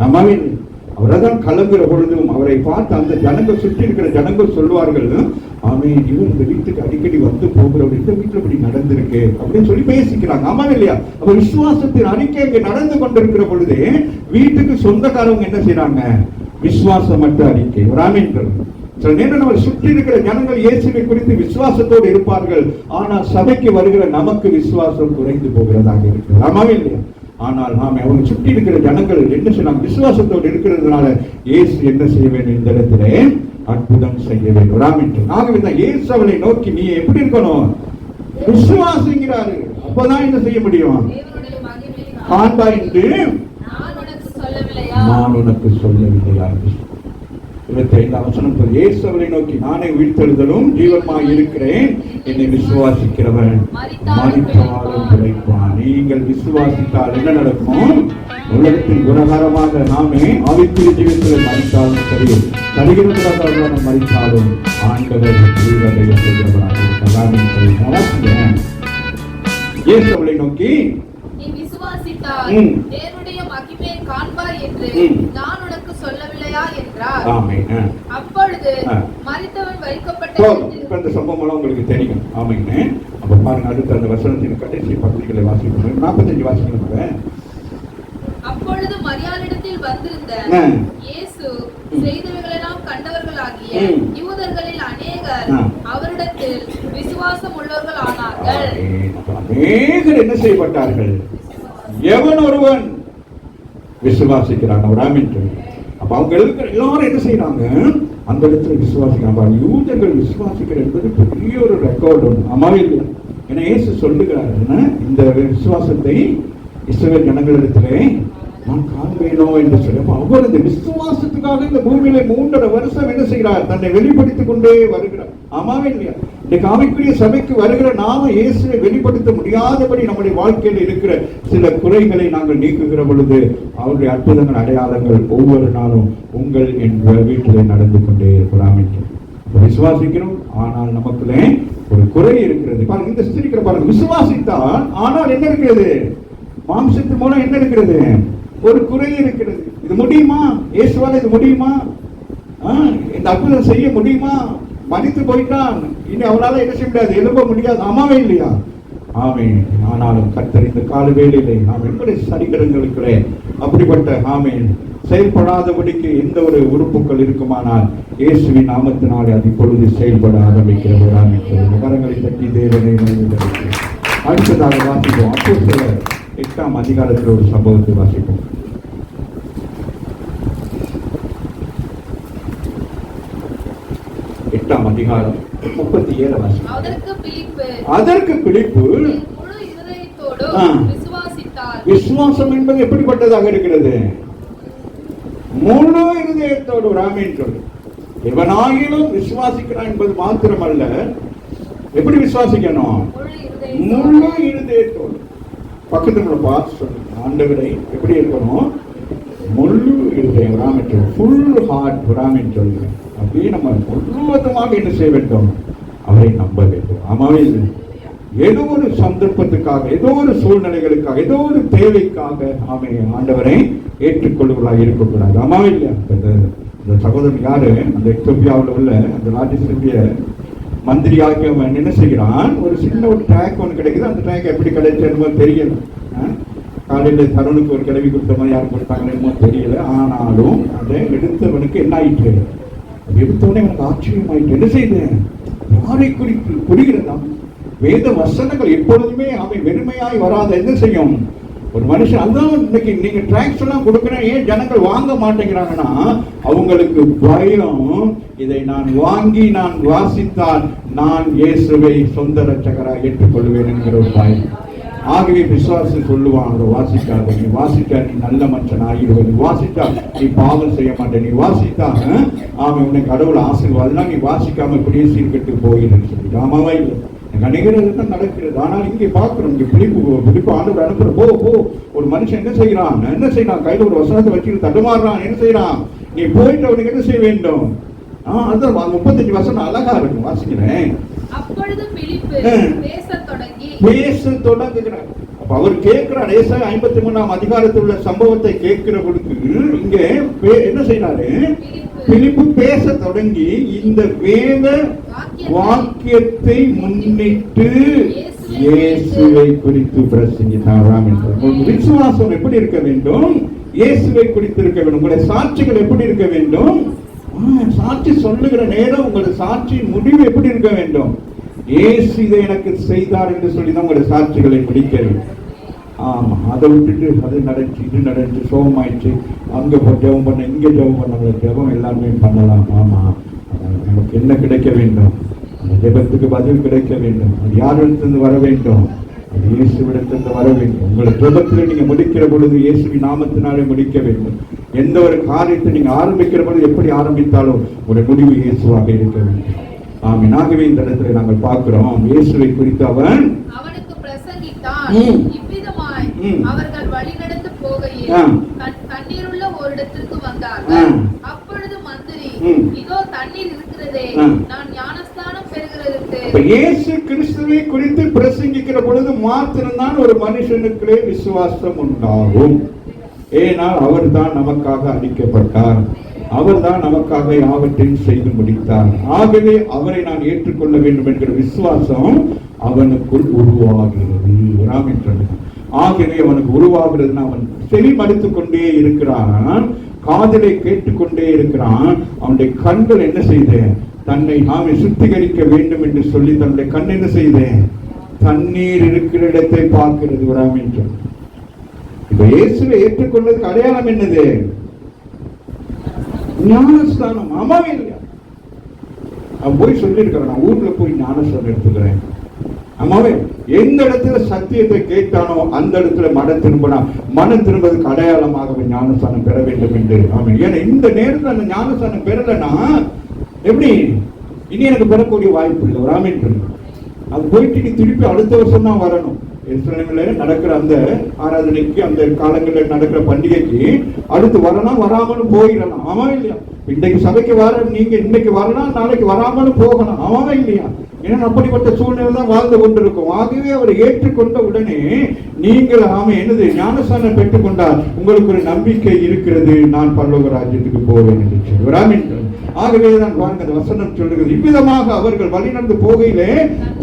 ஆமாவே அவரைதான் கலங்குற பொழுதும் அவரை பார்த்து அந்த ஜனங்கள் சுற்றி இருக்கிற ஜனங்கள் சொல்லுவார்கள், ஆமே இவர் இந்த வீட்டுக்கு அடிக்கடி வந்து போகிறவர், இந்த வீட்டுல இப்படி நடந்திருக்கு அப்படின்னு சொல்லி பேசிக்கிறாங்க. ஆமாவே இல்லையா? அப்ப விசுவாசத்தின் அறிக்கை இங்க நடந்து கொண்டிருக்கிற பொழுது வீட்டுக்கு சொந்தக்காரவங்க என்ன செய்யறாங்க? விசுவாசமற்ற அறிக்கை. ஒரு ஆமீன். சில நேரம் நம்ம சுற்றி இருக்கிற ஜனங்கள் இயேசுவை குறித்து விசுவாசத்தோடு இருப்பார்கள். ஆனால் சபைக்கு வருகிற நமக்கு விசுவாசம் குறைந்து போகிறதாக இருக்கிறது. ஆமாவே இல்லையா? ஆனால் நாம அவங்க சுற்றி இருக்கிற ஜனங்கள் என்ன செய்யலாம்? விசுவாசத்தோடு இருக்கிறதுனால இயேசு என்ன செய்ய வேண்டும்? இந்த இடத்துல அற்புதம் செய்ய வேண்டும். ஆகவே தான் இயேசு அவளை நோக்கி, நீ எப்படி இருக்கணும்? விசுவாசிக்கிறாரு. அப்பதான் என்ன செய்ய முடியும்? தேவனுடைய மகிமையை காண்பாய் என்று நான் உனக்கு சொல்லவில்லையா? நான் உனக்கு சொல்லவில்லையா? 25 வசனம், இயேசுவை நோக்கி, நானே உயிர்த்தெழுதலும் ஜீவனுமாய் இருக்கிறேன், என்னை விசுவாசிக்கிறவன் மரித்தாலும் பிழைப்பான். நீங்கள் விசுவாசித்தால் என்ன நடக்கும்? உலகத்தில் குணகரமாக நாமே ஆவிக்குரிய ஜீவத்தில் மரித்தாலும் சரி, சரீரத்திற்காக மரித்தாலும் ஆண்டவர் ஜீவனை செய்கிறவராக இருக்கிறார். இயேசுவை நோக்கி, நீ விசுவாசித்தால் தேவனுடைய மகிமையை காண்பாய் என்று நான் உனக்கு சொல்லவில்லையா என்றார். ஆமென். அப்பொழுது மரித்தவன் வைக்கப்பட்ட இப்ப இந்த சம்பவம் உங்களுக்கு தெரியும். ஆமென். அப்ப பாருங்க, அடுத்த அந்த வசனத்தின் கடைசி பகுதிகளை வாசிக்கணும். 45 வாசிக்கணும். அப்பொழுது மரியாளிடத்தில் வந்திருந்த இயேசு செய்தவைகளெல்லாம் கண்டவர்களாகிய யூதர்களில் அநேகர் அவரிடத்தில் விசுவாசம் உள்ளவர்கள் ஆனார்கள். அநேகர் என்ன செய்யப்பட்டார்கள்? எவன் ஒருவன் விசுவாசிக்கிறான். அப்ப அவங்க எல்லாரும் என்ன செய்யறாங்க? அந்த இடத்துல விசுவாசிக்கிறாங்க. யூதர்கள் விசுவாசிக்கிற என்பது பெரிய ஒரு ரெக்கார்டு ஒன்று. அம்மாவே இல்லை. ஏன்னா இயேசு சொல்லுகிறார், இந்த விசுவாசத்தை இஸ்ரவேல் ஜனங்களிடத்திலே நான் காண்பேனோ என்று சொல்லி, அவர் இந்த விசுவாசத்துக்காக இந்த பூமியில 3.5 வருஷம் என்ன செய்கிறார்? தன்னை வெளிப்படுத்திக் கொண்டே வருகிறார். ஆமாவே இல்லையா? இந்த ஆவிக்குரிய சபைக்கு வருகிற நாம இயேசுவை வெளிப்படுத்த முடியாதபடி நம்முடைய வாழ்க்கையில் இருக்கிற சில குறைகளை நாங்கள் நீக்குகிற பொழுது அவருடைய அற்புதங்கள், அடையாளங்கள் ஒவ்வொரு நாளும் உங்கள் என்ற வீட்டிலே நடந்து கொண்டே இருக்கிறாங்க. விசுவாசிக்கிறோம், ஆனால் நமக்குள்ளே ஒரு குறை இருக்கிறது. பாருங்க, இந்த ஸ்திரிக்கிற பாருங்க, விசுவாசித்தான், ஆனால் என்ன இருக்கிறது? மாம்சத்தின் மூலம் என்ன இருக்கிறது? ஒரு குறை இருக்கிறது. இது முடியுமா? இயேசுவால இது முடியுமா? இந்த அற்புதம் செய்ய முடியுமா? மரித்து போயிட்டான், இனி அவளால என்ன செய்ய முடியாது, எழும்ப முடியாது. ஆமாவே இல்லையா? ஆமென். ஆனாலும் கர்த்தர் இந்த கால வேளையிலே நாம் எப்படி சரிகரங்களுக்குள்ளே அப்படிப்பட்ட ஆமென் செயல்படாதபடிக்கு எந்த ஒரு உறுப்புகள் இருக்குமானால் இயேசுவின் நாமத்தினாலே அது இப்பொழுது செயல்பட ஆரம்பிக்கிறது. கரங்களை தட்டி தேவனை மகிமைப்படுத்துகிறேன். அடுத்ததாக வாசிப்போம். அப்போஸ்தலர் 8ஆம் அதிகாரத்தில் ஒரு சம்பவத்தை வாசிப்போம். 8ஆம் அதிகாரம் 37 வாசிப்போம். அதற்கு பிலிப்பு முழு இதயத்தோடு விசுவாசித்தார். விசுவாசம் என்பது எப்படிப்பட்டதாக இருக்கிறது? முழு இதயத்தோடு. ராமேன் சொல்லு, எவனாயிலும் விசுவாசிக்கிறான் என்பது மாத்திரமல்ல, எப்படி விசுவாசிக்கணும்? முழு இருதயத்தோடு. பக்கத்துல பார்த்து சொல்லு, ஆண்டவரை எப்படி இருக்கணும்? முழு இருதயம். Ramen, full heart. ராமேன் சொல்லுங்க. அப்படியே நம்ம முழுவதுமாக என்ன செய்ய வேண்டும்? அவரை நம்ப வேண்டும். ஆமாவே இல்லை? ஏதோ ஒரு சந்தர்ப்பத்துக்காக, ஏதோ ஒரு சூழ்நிலைகளுக்காக, ஏதோ ஒரு தேவைக்காக ஆண்டவரை ஏற்றுக்கொள்வதாக இருக்கக்கூடாது. ஆமாவே இல்லையா? இந்த சகோதரன் யாரு? அந்த எத்தியோப்பியாவில் உள்ள அந்த ராஜ்யத்தினுடைய மந்திரியாகி அவன் என்ன செய்கிறான்? ஒரு சின்ன ஒரு ட்ராக் ஒன்று கிடைக்குது. அந்த ட்ராக் எப்படி கிடைச்சதுமோ தெரியல. காலையில் தருணுக்கு ஒரு கிளவி கொடுத்த மாதிரி யாரும் கொடுத்தாங்களோ தெரியல. ஆனாலும் அதை எடுத்தவனுக்கு என்ன ஆயிற்று? எடுத்தவனே எனக்கு ஆச்சரியமாயிட்டு. என்ன செய்தேன்? யாரை குறித்து புரிகிறதா? வேத வசனங்கள் எப்பொழுதுமே அவை வெறுமையாய் வராத என்ன செய்யும் ஒரு மனுஷன். அதுதான் இன்னைக்கு நீங்க ட்ராக்ஸ் எல்லாம் கொடுக்குறேன், ஏன் ஜனங்கள் வாங்க மாட்டேங்கிறாங்கன்னா அவங்களுக்கு பயம். இதை நான் வாங்கி நான் வாசித்தால் நான் இயேசுவை சொந்த ரட்சகராக ஏற்றுக்கொள்வேன் என்கிற ஒரு பயம். ஆகவே விசுவாசம் சொல்லுவான், அதை வாசிக்காத. நீ வாசித்தா நீ நல்ல மனுஷன் ஆகிடுவ. நீ வாசித்தா நீ பாவம் செய்ய மாட்டேன். நீ வாசித்தா உன்னை கடவுள் ஆசீர்வாதம். நீ வாசிக்காம இப்படியே சீர்கட்டு போயிடுன்னு சொல்லிட்டு. ஆமாவா இல்லை? அநேகர்கள் தான் நடக்கிறது. ஆனால் இங்கே பார்க்கிறோம், இங்கே பிடிப்பு ஆண்டவர் அனுப்புற போ ஒரு மனுஷன் என்ன செய்யறான்? கையில ஒரு வசனத்தை வச்சுட்டு தடுமாறுறான். என்ன செய்யறான்? நீ போயிட்டு அவனுக்கு என்ன செய்ய வேண்டும்? அதான் 35 வசனம் அழகா இருக்கும், வாசிக்கிறேன். அப்பொழுது பிலிப்பு பேச தொடங்குகிறார். அப்ப அவர் கேட்கிறார். 53ஆம் அதிகாரத்தில் உள்ள சம்பவத்தை கேட்கிற பொழுது இங்க என்ன செய்யறாரு? பிலிப்பு பேச தொடங்கி இந்த வேத வாக்கியத்தை முன்னிட்டு இயேசுவை குறித்து பிரசங்கித்தாராம். விசுவாசம் எப்படி இருக்க வேண்டும்? இயேசுவை குறித்து இருக்க வேண்டும். உங்களுடைய சாட்சிகள் எப்படி இருக்க வேண்டும்? சாட்சி சொல்லுகிற நேரம் உங்களுடைய சாட்சியின் முடிவு எப்படி இருக்க வேண்டும்? இயேசு இதை எனக்கு செய்தார் என்று சொல்லிதான் உங்களுடைய சாட்சிகளை முடிக்கிறது. ஆமா, அதை விட்டுட்டு அது நடந்துச்சு, இது நடந்துச்சு, சோகமாயிடுச்சு, அங்க ஜெபம் பண்ண, இங்க ஜெபம் பண்ண, ஜெபம் எல்லாருமே பண்ணலாம். ஆமா, நமக்கு என்ன கிடைக்க வேண்டும்? அந்த ஜெபத்துக்கு பதில் கிடைக்க வேண்டும். அது யாரிடத்திலிருந்து வர வேண்டும்? அது இயேசுவிடத்திலிருந்து வர வேண்டும். உங்களை ஜெபத்தில் நீங்க முடிக்கிற பொழுது இயேசுவின் நாமத்தினாலே முடிக்க வேண்டும். எந்த ஒரு காரியத்தை நீங்க ஆரம்பிக்கிற பொழுது எப்படி ஆரம்பித்தாலும் ஒரு முடிவு இயேசுவாக இருக்க வேண்டும். ஆமென். ஆகவே இந்த இடத்துல நாங்கள் பார்க்கிறோம், இயேசுவை குறித்து அவன் அவனுக்கு பிரசங்கித்தான். இவ்விதமாய் அவர்கள் வழிநடந்து போகையில் தண்ணீருள்ள ஒரு இடத்திற்கு வந்தார்கள். அப்பொழுது மந்திரி, இதோ தண்ணீர் இருக்கிறதே, நான் ஞானஸ்நானம் பெறுகிறதற்கு. இயேசு கிறிஸ்துவை குறித்து பிரசங்கிக்கிற பொழுது மாத்திரம்தான் ஒரு மனுஷனுக்குள்ளே விசுவாசம் உண்டாகும். ஏனால் அவர் தான் நமக்காக அளிக்கப்பட்டார், அவர் தான் நமக்காக யாவற்றையும் செய்து முடித்தார். ஆகவே அவரை நான் ஏற்றுக்கொள்ள வேண்டும் என்கிற விசுவாசம் அவனுக்குள் உருவாகிறது. ஆகவே அவனுக்கு உருவாகிறது. அவன் செவி மடுத்துக் கொண்டே இருக்கிறான், காதலை கேட்டுக்கொண்டே இருக்கிறான். அவனுடைய கண்கள் என்ன செய்தேன்? தன்னை நாமே சுத்திகரிக்க வேண்டும் என்று சொல்லி தன்னுடைய கண் என்ன செய்தேன்? தண்ணீர் இருக்கிற இடத்தை பார்க்கிறது. ராமேந்திரன் இப்ப இயேசுவை ஏற்றுக்கொண்டதுக்கு அடையாளம் என்னது? ஞானஸ்தானம். ஆமாவே இல்லையா? அவன் போய் சொல்லியிருக்கிறான், நான் ஊர்ல போய் ஞானஸ்தானம் எடுத்துக்கிறேன். ஆமாவே, எந்த இடத்துல சத்தியத்தை கேட்டானோ அந்த இடத்துல மனம் திரும்பினா, மனம் திரும்பதுக்கு அடையாளமாக ஞானஸ்தானம் பெற வேண்டும் என்று. ஆமாம். ஏன்னா இந்த நேரத்தில் அந்த ஞானஸ்தானம் பெறலைன்னா எப்படி இனி எனக்கு பெறக்கூடிய வாய்ப்பு இல்லை. ராமேந்திரன் அது போயிட்டு நீ திருப்பி அடுத்த வருஷம் தான் வரணும். எருசலேமில் நடக்கிற அந்த ஆராதனைக்கு, அந்த காலங்களில் நடக்கிற பண்டிகைக்கு அடுத்து வரலாம், வராமலும் போயிடலாம். ஆமாம் இல்லையா? இன்றைக்கு சபைக்கு வர நீங்க இன்னைக்கு வரலாம், நாளைக்கு வராமலும் போகலாம். ஆமாவா இல்லையா? ஏன்னா அப்படிப்பட்ட சூழ்நிலை தான் வாழ்ந்து கொண்டிருக்கும். ஆகவே அவரை ஏற்றுக்கொண்ட உடனே நீங்கள் என்னது ஞானஸ்தானம் பெற்றுக்கொண்டால் உங்களுக்கு ஒரு நம்பிக்கை இருக்கிறது, நான் பரலோக ராஜ்யத்துக்கு போவேன் என்று சொல்கிறார். ஆகவே தான் பாருங்க, அந்த வசனம் சொல்லுகிறது, இவ்விதமாக அவர்கள் வழிநடந்து போகையிலே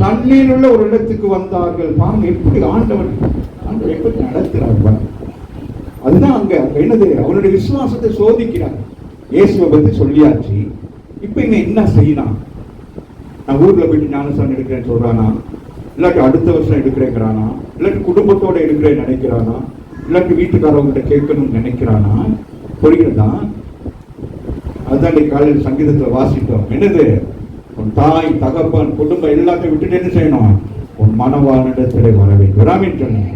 தண்ணீர் உள்ள ஒரு இடத்துக்கு வந்தார்கள். பாருங்க எப்படி ஆண்டவர் எப்படி நடத்துறார். அதுதான் அங்க என்னது, அவனுடைய விசுவாசத்தை சோதிக்கிறார். இயேசுவை பத்தி சொல்லியாச்சு, இப்ப இங்க என்ன செய்யலாம்? நான் ஊர்ல போயிட்டு ஞானஸ்தானம் எடுக்கிறேன்னு சொல்றானா, இல்லாட்டி அடுத்த வருஷம் எடுக்கிறேங்கிறானா, இல்லாட்டி குடும்பத்தோட எடுக்கிறேன்னு நினைக்கிறானா, இல்லாட்டி வீட்டுக்காரவங்ககிட்ட கேட்கணும்னு நினைக்கிறானா? புரிகிறதா? அதுதான் காலையில் சங்கீதத்துல வாசித்தோம். என்னது? உன் தாய் தகப்பன் குடும்பம் எல்லாத்தையும் விட்டுட்டு என்ன செய்யணும்? உன் மனவானிடத்திலே வர வேண்டும். வராமின்னு சொன்னேன்.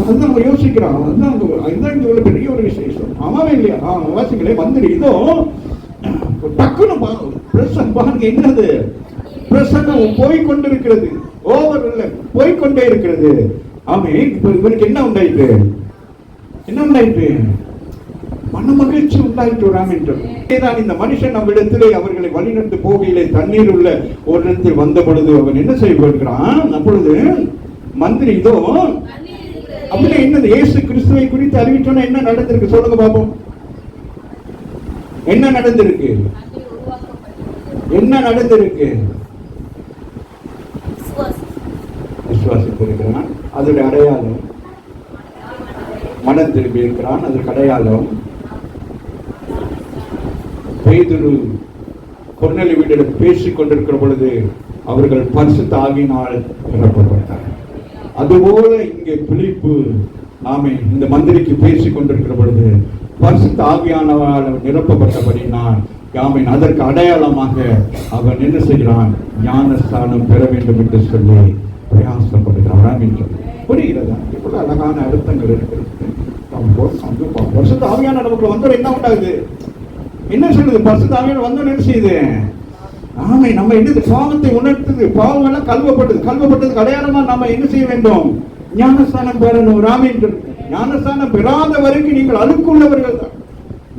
அதுதான் யோசிக்கிறான். அதுதான் இங்க பெரிய ஒரு விசேஷம். ஆமாவே இல்லையா? வாசிங்களே வந்துடு. இதோ டக்குன்னு பாருங்க, என்னது பிரசன்னம் போய்கொண்டிருக்கிறது. ஓவர் இல்ல, போய்கொண்டே இருக்கிறது. ஆமே, இப்ப இவருக்கு என்ன உண்டாயிட்டு? என்ன உண்டாயிட்டு? மன மகிழ்ச்சி உண்டாயிட்டு. ராமேந்திரன் இந்த மனுஷன் நம்மிடத்திலே அவர்களை வழிநடந்து போகையிலே தண்ணீர் உள்ள ஒரு இடத்தில் வந்த பொழுது அவன் என்ன செய்கிறான்? அப்பொழுது மந்திரி, இதோ அப்படி என்னது? இயேசு கிறிஸ்துவை குறித்து அறிவிச்சோன்னா என்ன நடந்திருக்கு? சொல்லுங்க பாப்போம். என்ன நடந்திருக்கு? என்ன நடந்திருக்கு? விசுவாசித்திருக்கிறான், அதோட அடையாளம். மனம் திரும்பி இருக்கிறான், அதற்கு அடையாளம். பேதுரு கொர்நேலிய வீட்டில் பேசிக் கொண்டிருக்கிற பொழுது அவர்கள் பரிசுத்த ஆவியினால் நிரப்பப்பட்டார். அதுபோல இங்கே பிலிப்பு இந்த மந்திரிக்கு பேசிக் கொண்டிருக்கிற பொழுது பரிசுத்த ஆவியானவரால் நிரப்பப்பட்டபடினால் அதற்கு அடையாளமாக அவன் என்ன செய்கிறான்? ஞானஸ்தானம் பெற வேண்டும் என்று சொல்லி பிரயாசப்படுகிறான். புரிகிறதா? இவ்வளவு அழகான அர்த்தங்கள் இருக்கிறது. பரிசுத்த ஆவியான நமக்கு வந்தோம் என்ன உண்டாகுது? என்ன சொல்லுது? பரிசுத்த ஆவியான வந்தோம் என்ன செய்யுது? ஆமை நம்ம என்ன பாவத்தை உணர்த்துது, பாவம் எல்லாம் கல்வப்பட்டதுக்கு அடையாளமா நாம என்ன செய்ய வேண்டும்? ஞானஸ்தானம் பெறணும். ராமேந்திரன் ஞானஸ்தானம் பெறாத வரைக்கும் நீங்கள் அழுக்குள்ளவர்கள் தான்.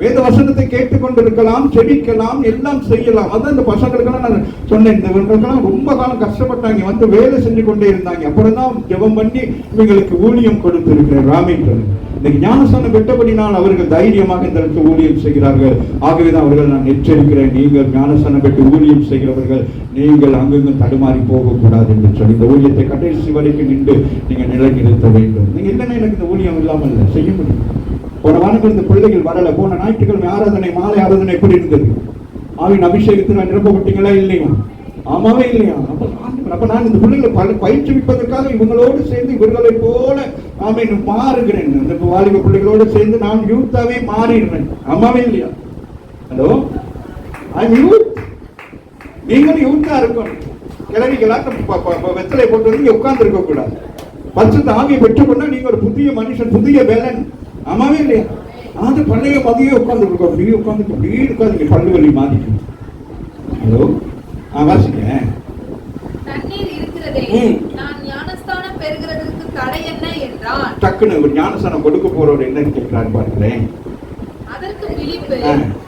வேத வசனத்தை கேட்டுக்கொண்டிருக்கலாம், செபிக்கலாம், எல்லாம் செய்யலாம். அதான் இந்த பசங்களுக்கெல்லாம் நான் சொன்னேன், இந்த இவங்களுக்கெல்லாம் ரொம்ப காலம் கஷ்டப்பட்டாங்க, வந்து வேலை செஞ்சு கொண்டே இருந்தாங்க. அப்புறம் தான் ஜெபம் பண்ணி இவங்களுக்கு ஊழியம் கொடுத்திருக்கிறேன். ராமேந்திரன் இன்னைக்கு ஞானஸ்தானம் பெற்றபடினால் அவர்கள் தைரியமாக இந்த இடத்துல ஊழியம் செய்கிறார்கள். ஆகவேதான் அவர்கள் நான் எச்சரிக்கிறேன், நீங்கள் ஞானஸ்தானம் பெற்று ஊழியம் செய்கிறவர்கள் நீங்கள் அங்கங்கு தடுமாறி போகக்கூடாது என்று சொல்லி இந்த ஊழியத்தை கடைசி வரைக்கும் நின்று நீங்க நிலைநிறுத்த வேண்டும். நீங்க இல்லைன்னா எனக்கு இந்த ஊழியம் இல்லாமல் இல்லை, செய்ய முடியும். போன வாரங்கள் இந்த பிள்ளைகள் வரல. போன ஞாயிற்றுக்கிழமை ஆராதனை, மாலை ஆராதனை எப்படி இருந்தது? ஆவின் அபிஷேகத்தில் நிரப்பப்பட்டீங்களா இல்லையா? ஆமாவே இல்லையா? அப்ப நான் இந்த பிள்ளைகளை பயிற்றுவிப்பதற்காக இவங்களோடு சேர்ந்து இவர்களை போல மாறுகிறேன். இந்த வாலிப பிள்ளைகளோடு சேர்ந்து நான் யூத்தாவே மாறிடுறேன். ஆமாவே இல்லையா? ஹலோ, ஐ யூத். நீங்களும் யூத்தா இருக்கணும். கிளவிகளாக வெத்தலை போட்டு நீங்க உட்கார்ந்து இருக்க கூடாது. பரிசுத்த ஆவியை பெற்றுக்கொண்டா நீங்க ஒரு புதிய மனுஷன், புதிய பேலன். ஆமாவே இல்லையா? அது பழைய மதியே உட்கார்ந்து இருக்கோம். அப்படியே உட்கார்ந்து அப்படியே இருக்காது, பல்லு வலி மாதிக்கும். ஹலோ, வாசிங்க. தண்ணீர் இருக்கிறதே, நான் ஞானஸ்தானம் பெறுகிறதற்கு தடை என்ன என்றான். டக்குன்னு ஒரு ஞானஸ்தானம் கொடுக்க போறவர் என்னன்னு கேட்கிறாரு பாருங்களேன். அதற்கு பிலிப்பு,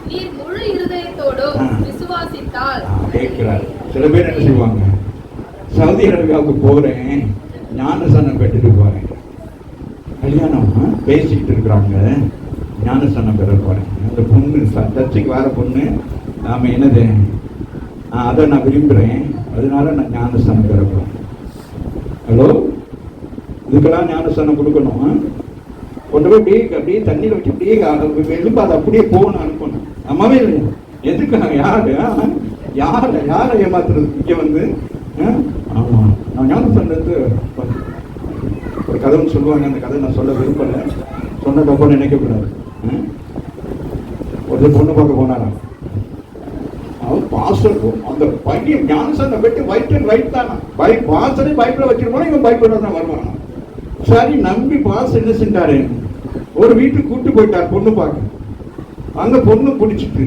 நீர் முழு இருதயத்தோடு விசுவாசித்தால் கேட்கிறார். சில பேர் என்ன செய்வாங்க, சவுதி அரேபியாவுக்கு போறேன், ஞானஸ்தானம் பெற்றுட்டு போறேன், கல்யாணம் பேசிக்கிட்டு இருக்கிறாங்க, ஞானஸ்தானம் பெற போறேன். அந்த பொண்ணு சர்ச்சைக்கு வர பொண்ணு, நாம என்னது அதை நான் விரும்புறேன், அதனால நான் ஞானஸ்தானம் பெற போறேன். ஹலோ, இதுக்கெல்லாம் ஞானஸ்தானம் கொடுக்கணும். கொண்டு போய் அப்படியே தண்ணியில் வச்சு அப்படியே எலும்பு அதை அப்படியே போகணும், அனுப்பணும். அம்மாவே இல்லையா? எதுக்கு? யாரை ஏமாத்துறது இங்கே வந்து? ஆமா, நான் ஞானஸ்தானத்து ஒரு கதைன்னு சொல்லுவாங்க, அந்த கதை நான் சொல்ல விரும்பல, சொன்ன தப்ப நினைக்கக்கூடாது. ஒரு பொண்ணு பார்க்க போனாராம். அவன் பாஸ்டர், அந்த பையன் ஞானஸ்தானம் பெற்று வைட் அண்ட் ரைட் தானா, பாஸ்டரே பைப்பில் வச்சிருப்பானா, இவன் பைப்பில் தான் வருவானா. சரி, நம்பி பாஸ் என்ன செஞ்சாரு, ஒரு வீட்டுக்கு கூட்டு போயிட்டார் பொண்ணு பார்க்க. அங்க பொண்ணு பிடிச்சிட்டு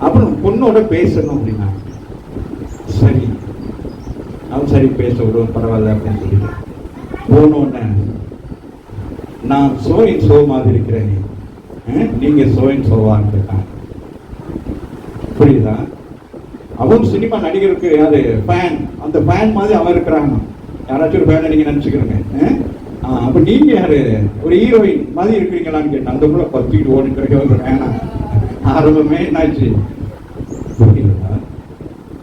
அப்புறம் பொண்ணோட பேசணும் அப்படின்னா, சரி அவன் சரி பேச விடுவோம் பரவாயில்ல அப்படின்னு சொல்லிட்டு போனோன்னு, நான் சோயின் சோ மாதிரி இருக்கிறேன், நீங்க சோயின் சோவான்னு கேட்டான். புரியுதா? அவன் சினிமா நடிகருக்கு யாரு ஃபேன், அந்த ஃபேன் மாதிரி அவன் இருக்கிறாங்க. யாராச்சும் ஒரு ஃபேனை நீங்க நினைச்சுக்கிறீங்க. அப்ப நீங்க யாரு, ஒரு ஹீரோயின் மாதிரி இருக்கிறீங்களான்னு கேட்டேன். அந்த கூட 10 ஓடிக்கிறீங்க வேணாம். ஆரம்பமே என்னாச்சு, புரியுதா?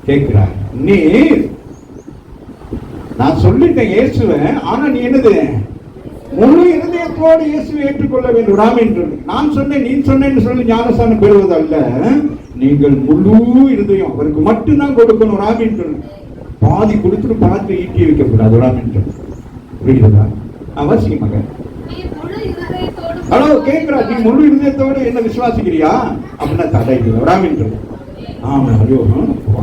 கேட்கிறார், நீ நான் சொல்லிட்டேன் இயேசுவை, ஆனா நீ என்னது முழு இருதயத்தோடு இயேசுவை ஏற்றுக்கொள்ள வேண்டும். ராமேந்திரன், நான் சொன்னேன் நீ சொன்னேன்னு சொல்லி ஞானஸ்தானம் பெறுவதல்ல, நீங்கள் முழு இருதயம் அவருக்கு மட்டும்தான் கொடுக்கணும். ராமேந்திரன் பாதி கொடுத்துட்டு பாதி ஈட்டி வைக்கக்கூடாது. ராமேந்திரன், புரியுதா? அவசியமாக. ஹலோ, கேட்கிறா, நீ முழு இருதயத்தோடு என்ன விசுவாசிக்கிறியா அப்படின்னா தடை இல்லை. ராமேந்திரன், ஆமா, ஐயோ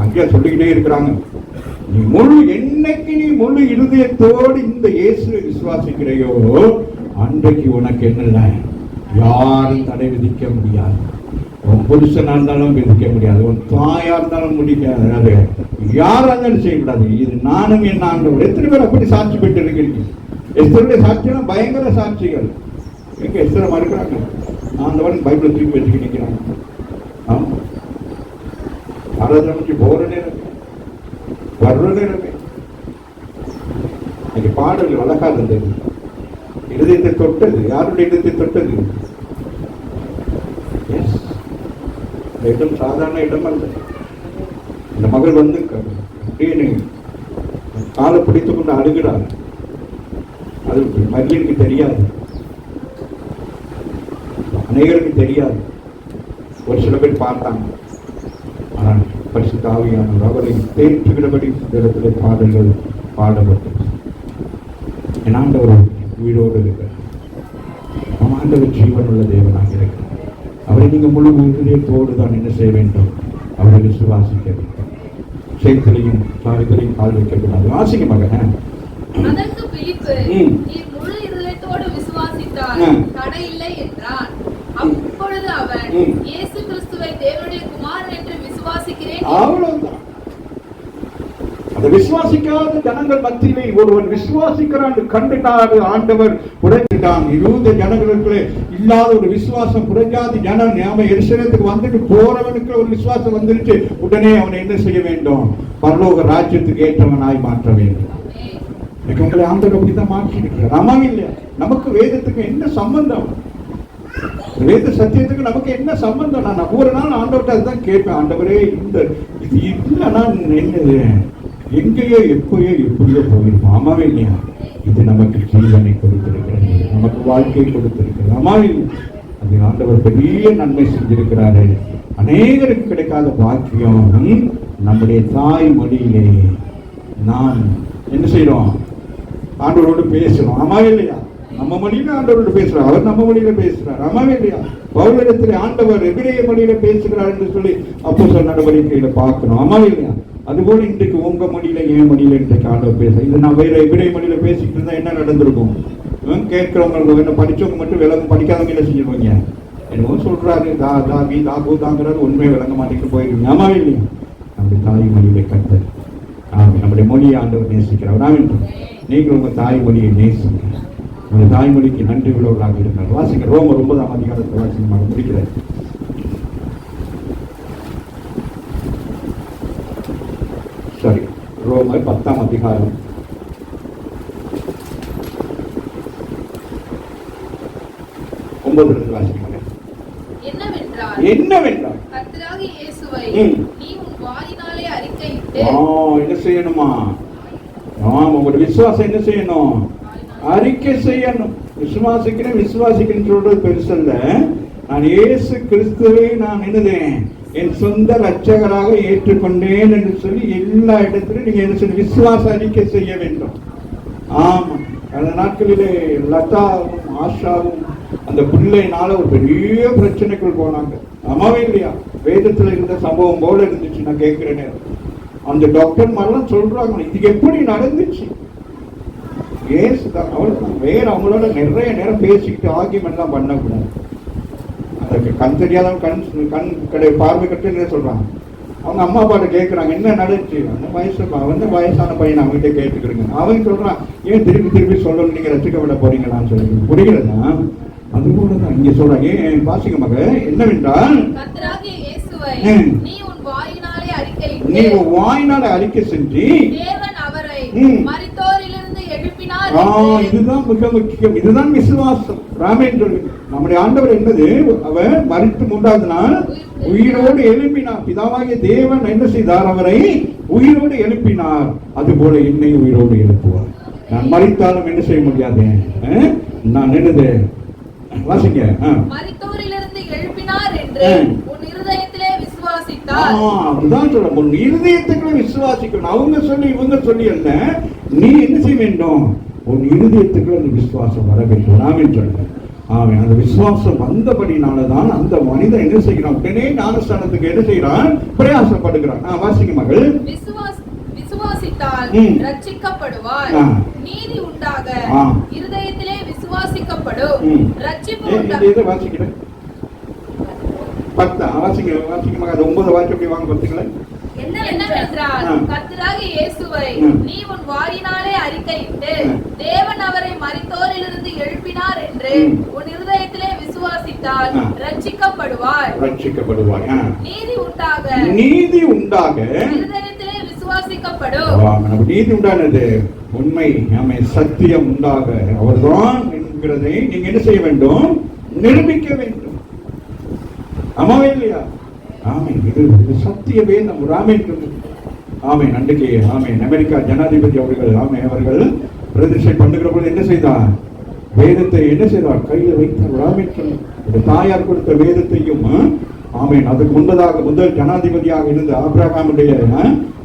அங்கேயா சொல்லிக்கிட்டே இருக்கிறாங்க. நீ என்னைக்கு நீ முழு இருதயத்தோடு இந்த இயேசுவை விசுவாசிக்கிறையோ, அன்றைக்கு உனக்கு என்னல்ல, யாரும் தடை விதிக்க முடியாது. உன் புருஷனா இருந்தாலும் விதிக்க முடியாது, உன் தாயா இருந்தாலும் முடிக்காது, யாரா இருந்தாலும் செய்யக்கூடாது. இது நானும் என் ஆண்டவர். எத்தனை பேர் அப்படி சாட்சி பெற்று இருக்கிறீங்க? எஸ்தருடைய சாட்சியெல்லாம் பயங்கர சாட்சிகள். எங்க எஸ்தரை மறுக்கிறாங்க, ஆண்டவன் பைபிளை தூக்கி வச்சுக்க நிற்கிறாங்க. ஆமா, ஆராதனைக்கு போற நேரம் வர்ற நேரமே பாடல்கள் அழகா இருந்தது. இருதயத்தை தொட்டது. யாருடைய இதயத்தை தொட்டது? இந்த இடம் சாதாரண இடம் அல்ல. இந்த மகள் வந்து அப்படியே காலை பிடித்துக் கொண்டு அழுகிறார். அது மரியனுக்கு தெரியாது, அநேகருக்கு தெரியாது. ஒரு சில பேர் பார்த்தாங்க. ஆனால் பரிசுத்த ஆவியானவர் அவரை தேற்றுகிறபடி இடத்துல பாடல்கள் பாடப்பட்டது. என் ஆண்டவர் உயிரோடு இருக்கிறார். நம் ஆண்டவர் ஜீவன் உள்ள தேவனாக இருக்கிறார். அவரை நீங்க முழு இதயத்தோடு தான் என்ன செய்ய வேண்டும்? அவரை விசுவாசிக்க வேண்டும். சேத்திலையும் காரியத்திலையும் கால் வைக்கக்கூடாது. வாசிக்க மகன். அதற்கு பிலிப்பு, நீர் முழு இதயத்தோடு விசுவாசித்தால் தடை இல்லை என்றான். அப்பொழுது அவன், இயேசு கிறிஸ்துவை தேவனுடைய குமாரன் என்று விசுவாசிக்கிறேன். அவ்வளவுதான். அந்த விசுவாசிக்காத ஜனங்கள் மத்தியிலே ஒருவன் விசுவாசிக்கிறான் கண்டுட்டார். ஆண்டவர் புரட்டான். 20 ஜனங்களுக்குள்ளே இல்லாத ஒரு விசுவாசம் புரஜாதி ஜனம். நாம எருசலேமுக்கு வந்துட்டு போறவனுக்கு ஒரு விசுவாசம் வந்துருச்சு. உடனே அவனை என்ன செய்ய வேண்டும்? பரலோக ராஜ்யத்துக்கு ஏற்றவனாய் மாற்ற வேண்டும். உங்களை ஆண்டவர் அப்படிதான் மாற்றிருக்கிறார். ஆமாம் இல்லையா? நமக்கு வேதத்துக்கு என்ன சம்பந்தம்? வேத சத்தியத்துக்கு நமக்கு என்ன சம்பந்தம்? நான் ஒவ்வொரு நாள் ஆண்டவர்கிட்ட அதுதான் கேட்பேன். ஆண்டவரே, இந்த இது இல்லைன்னா என்னது, எங்கேயோ எப்பயோ எப்படியோ போயிருப்போம். ஆமாவே இல்லையா? இது நமக்கு ஜீவனை கொடுத்திருக்கிறது, நமக்கு வாழ்க்கையை கொடுத்திருக்கிறது. ஆமாவே இல்லை? அது ஆண்டவர் பெரிய நன்மை செஞ்சிருக்கிறாரு. அநேகருக்கு கிடைக்காத பாக்கியம் நம்முடைய தாய் மொழியிலே நாம் என்ன செய்யறோம்? ஆண்டவரோடு பேசுறோம். ஆமாவே இல்லையா? நம்ம மொழியில ஆண்டவரோட பேசுறார், அவர் நம்ம மொழியில பேசுறார். ஆமாவே இல்லையா? பவுலிடத்தில் ஆண்டவர் எபிரேய மொழியில பேசுகிறார் என்று சொல்லி அப்போஸ்தலர் நடவடிக்கையில பார்க்கணும். ஆமாவே இல்லையா? அதுபோல இன்றைக்கு உங்க மொழியில என் மொழியில இன்றைக்கு ஆண்டவர் பேச, இது நான் வேற எபிரேய மொழியில பேசிட்டு இருந்தா என்ன நடந்திருக்கும்? கேட்கிறவங்க என்ன படிச்சவங்க மட்டும் விளங்கும், படிக்காதவங்க என்ன செஞ்சிருவாங்க? என்னவோ சொல்றாரு தா தா பி தா பூதாங்கிறது உண்மையை விளங்க மாட்டேங்கிட்டு போயிருக்கீங்க. ஆமாவே இல்லையா? நம்முடைய தாய் மொழியில கர்த்தர், நம்முடைய மொழியை ஆண்டவர் நேசிக்கிறார். நீங்கள் உங்க தாய்மொழியை நேசிங்க, உங்க தாய்மொழிக்கு நன்றி உள்ளவர்களாக இருந்தார். வாசிங்க ரோமர் 9ஆம் அதிகாரத்தை வாசிங்க, முடிக்கிறார். சாரி, ரோமர் 10ஆம் அதிகாரம் 9 வாசிங்க. என்னவென்றால் கர்த்தராகிய இயேசுவை நீ உன் வாயினாலே அறிக்கையிட்டு என்ன செய்யணுமா? உங்களுடைய விசுவாசம் என்ன செய்யணும்? அறிக்கை செய்யணும். விசுவாசிக்கிறேன் சொல்றது பெருசல்ல. நான் இயேசு கிறிஸ்துவை நான் என்னதேன் என் சொந்த ரட்சகராக ஏற்றுக்கொண்டேன் என்று சொல்லி எல்லா இடத்திலும் நீங்க என்ன செய்ய, விசுவாச அறிக்கை செய்ய வேண்டும். ஆமா, அந்த நாட்களிலே லதாவும் ஆஷாவும் அந்த பிள்ளைனால ஒரு பெரிய பிரச்சனைக்குள் போனாங்க. ஆமாவே இல்லையா? வேதத்துல இருந்த சம்பவம் போல இருந்துச்சு. நான் கேட்கிறேன், அந்த டாக்டர் மாதிரிலாம் சொல்றாங்க, இது எப்படி நடந்துச்சு? ஏசுதான் அவ்வளவுதான். வேற அவங்களோட நிறைய நேரம் பேசிக்கிட்டு ஆர்கியூமெண்ட் எல்லாம் பண்ணக்கூடாது. அதுக்கு கண் தெரியாதவங்க கண் கடை பார்வை கட்டு சொல்றாங்க. அவங்க அம்மா அப்பாட்ட கேட்கறாங்க, என்ன நடந்துச்சு? அந்த வயசான பையன் அவங்ககிட்ட கேட்டுக்கிறீங்க. அவன் சொல்றான், ஏன் திருப்பி சொல்லணும், நீங்க ரசிக்கப்பட போறீங்களான்னு சொல்லி. புரிகிறதா? அது போலதான் இங்க சொல்றாங்க. ஏன் வாசிக்க மக, என்னவென்றால் நீ உன் வாயினாலே அறிக்கை செஞ்சு தேவன் அவரை மரித்தோரிலிருந்து எழுப்பினார். இதுதான் மிக முக்கியம். இதுதான் விசுவாசம். ராமேந்திரன் நம்முடைய ஆண்டவர் என்னது? அவர் மரித்து 3ஆவது நாள் உயிரோடு எழுப்பினார். பிதாவாகிய தேவன் என்ன செய்தார்? அவரை உயிரோடு எழுப்பினார். அதுபோல என்னை உயிரோடு எழுப்புவார். நான் மரித்தாலும் என்ன செய்ய முடியாது. நான் என்னது வாசிங்க, மரித்தோரிலிருந்து எழுப்பினார் என்று உன் இருதயத்திலே விசுவாசித்தால். அதுதான் சொல்ல, உன் இருதயத்துக்குள்ள விசுவாசிக்கணும். அவங்க சொல்லி இவங்க சொல்லி அல்ல, நீ என்ன செய்ய வேண்டும்? உன் இருதயத்துக்குள்ள அந்த விசுவாசம் வர வேண்டும். நாமேன் சொல்றேன். அந்த விசுவாசம் வந்தபடினாலதான் அந்த மனிதன் என்ன செய்கிறான்? உடனே ஞானஸ்தானத்துக்கு என்ன செய்யறான்? பிரயாசப்படுகிறான். வாசிங்க மகள். விசுவாசித்தால் ரட்சிக்கப்படுவார். நீதி உண்டாக இருதயத்திலே விசுவாசிக்கப்படும். ரட்சிப்பு உண்டாக. வாசிக்கிறேன் 10 வாசிங்க மகள். அது 9 வாசி அப்படி வாங்க பார்த்தீங்களா? என்னவென்றால் கர்த்தராகிய இயேசுவை நீ உன் வாயினாலே அறிக்கையிட்டு தேவன் அவரை மரித்தோரிலிருந்து எழுப்பினார் என்று உன் இருதயத்திலே விசுவாசித்தால் ரட்சிக்கப்படுவாய். நீதி உண்டாக இருதயத்திலே விசுவாசிக்கப்படும். நீதி உண்டானது உண்மை, சத்தியம் உண்டாக அவர்தான் என்கிறதை நீங்க என்ன செய்ய வேண்டும்? நிரூபிக்க வேண்டும். ஆமாவே இல்லையா? இது சத்திய வேதம். அன்றைக்கு அமெரிக்கா ஜனாதிபதி அவர்கள் பிரதிஷ்டை பண்ணுகிற பொழுது என்ன செய்தார்? வேதத்தை என்ன செய்தார்? கையில வைத்தார். தாயார் கொடுத்த வேதத்தையும் அதுக்கு முன்பதாக முதல் ஜனாதிபதியாக இருந்த ஆபிரகாமுடைய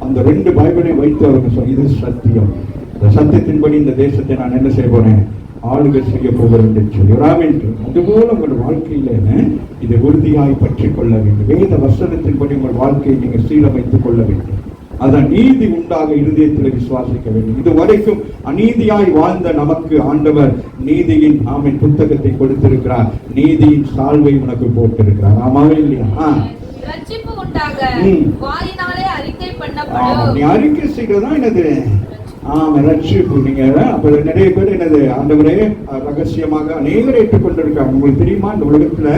அந்த 2 பைபிளை வைத்து அவர்கள் சொன்ன, இது சத்தியம். இந்த சத்தியத்தின்படி இந்த தேசத்தை நான் என்ன செய்ய போறேன்? ஆளுகை செய்ய போகிறேன் என்று சொல்லி. அதுபோல உங்கள் வாழ்க்கையில இதை உறுதியாய் பற்றிக் கொள்ள வேண்டும். வேத வசனத்தின்படி உங்கள் வாழ்க்கையை நீங்கள் சீரமைத்துக் கொள்ள வேண்டும். அதான் நீதி உண்டாக இருதயத்தில் விசுவாசிக்க வேண்டும். இதுவரைக்கும் அநீதியாய் வாழ்ந்த நமக்கு ஆண்டவர் நீதியின் புத்தகத்தை கொடுத்திருக்கிறார். நீதியின் சால்வை உனக்கு போட்டிருக்கிறார். ஆமாவே இல்லையா? ரட்சிப்பு உண்டாக வாயினாலே அறிக்கை பண்ணப்படும். நீ அறிக்கை செய்யறதா என்னது? ரட்சிப்பு. நீங்க அப்ப நிறைய பேர் என்னது? ஆண்டவரே ரகசியமாக அநேகர் ஏற்றுக்கொண்டிருக்காங்க. உங்களுக்கு தெரியுமா? இந்த உலகத்துல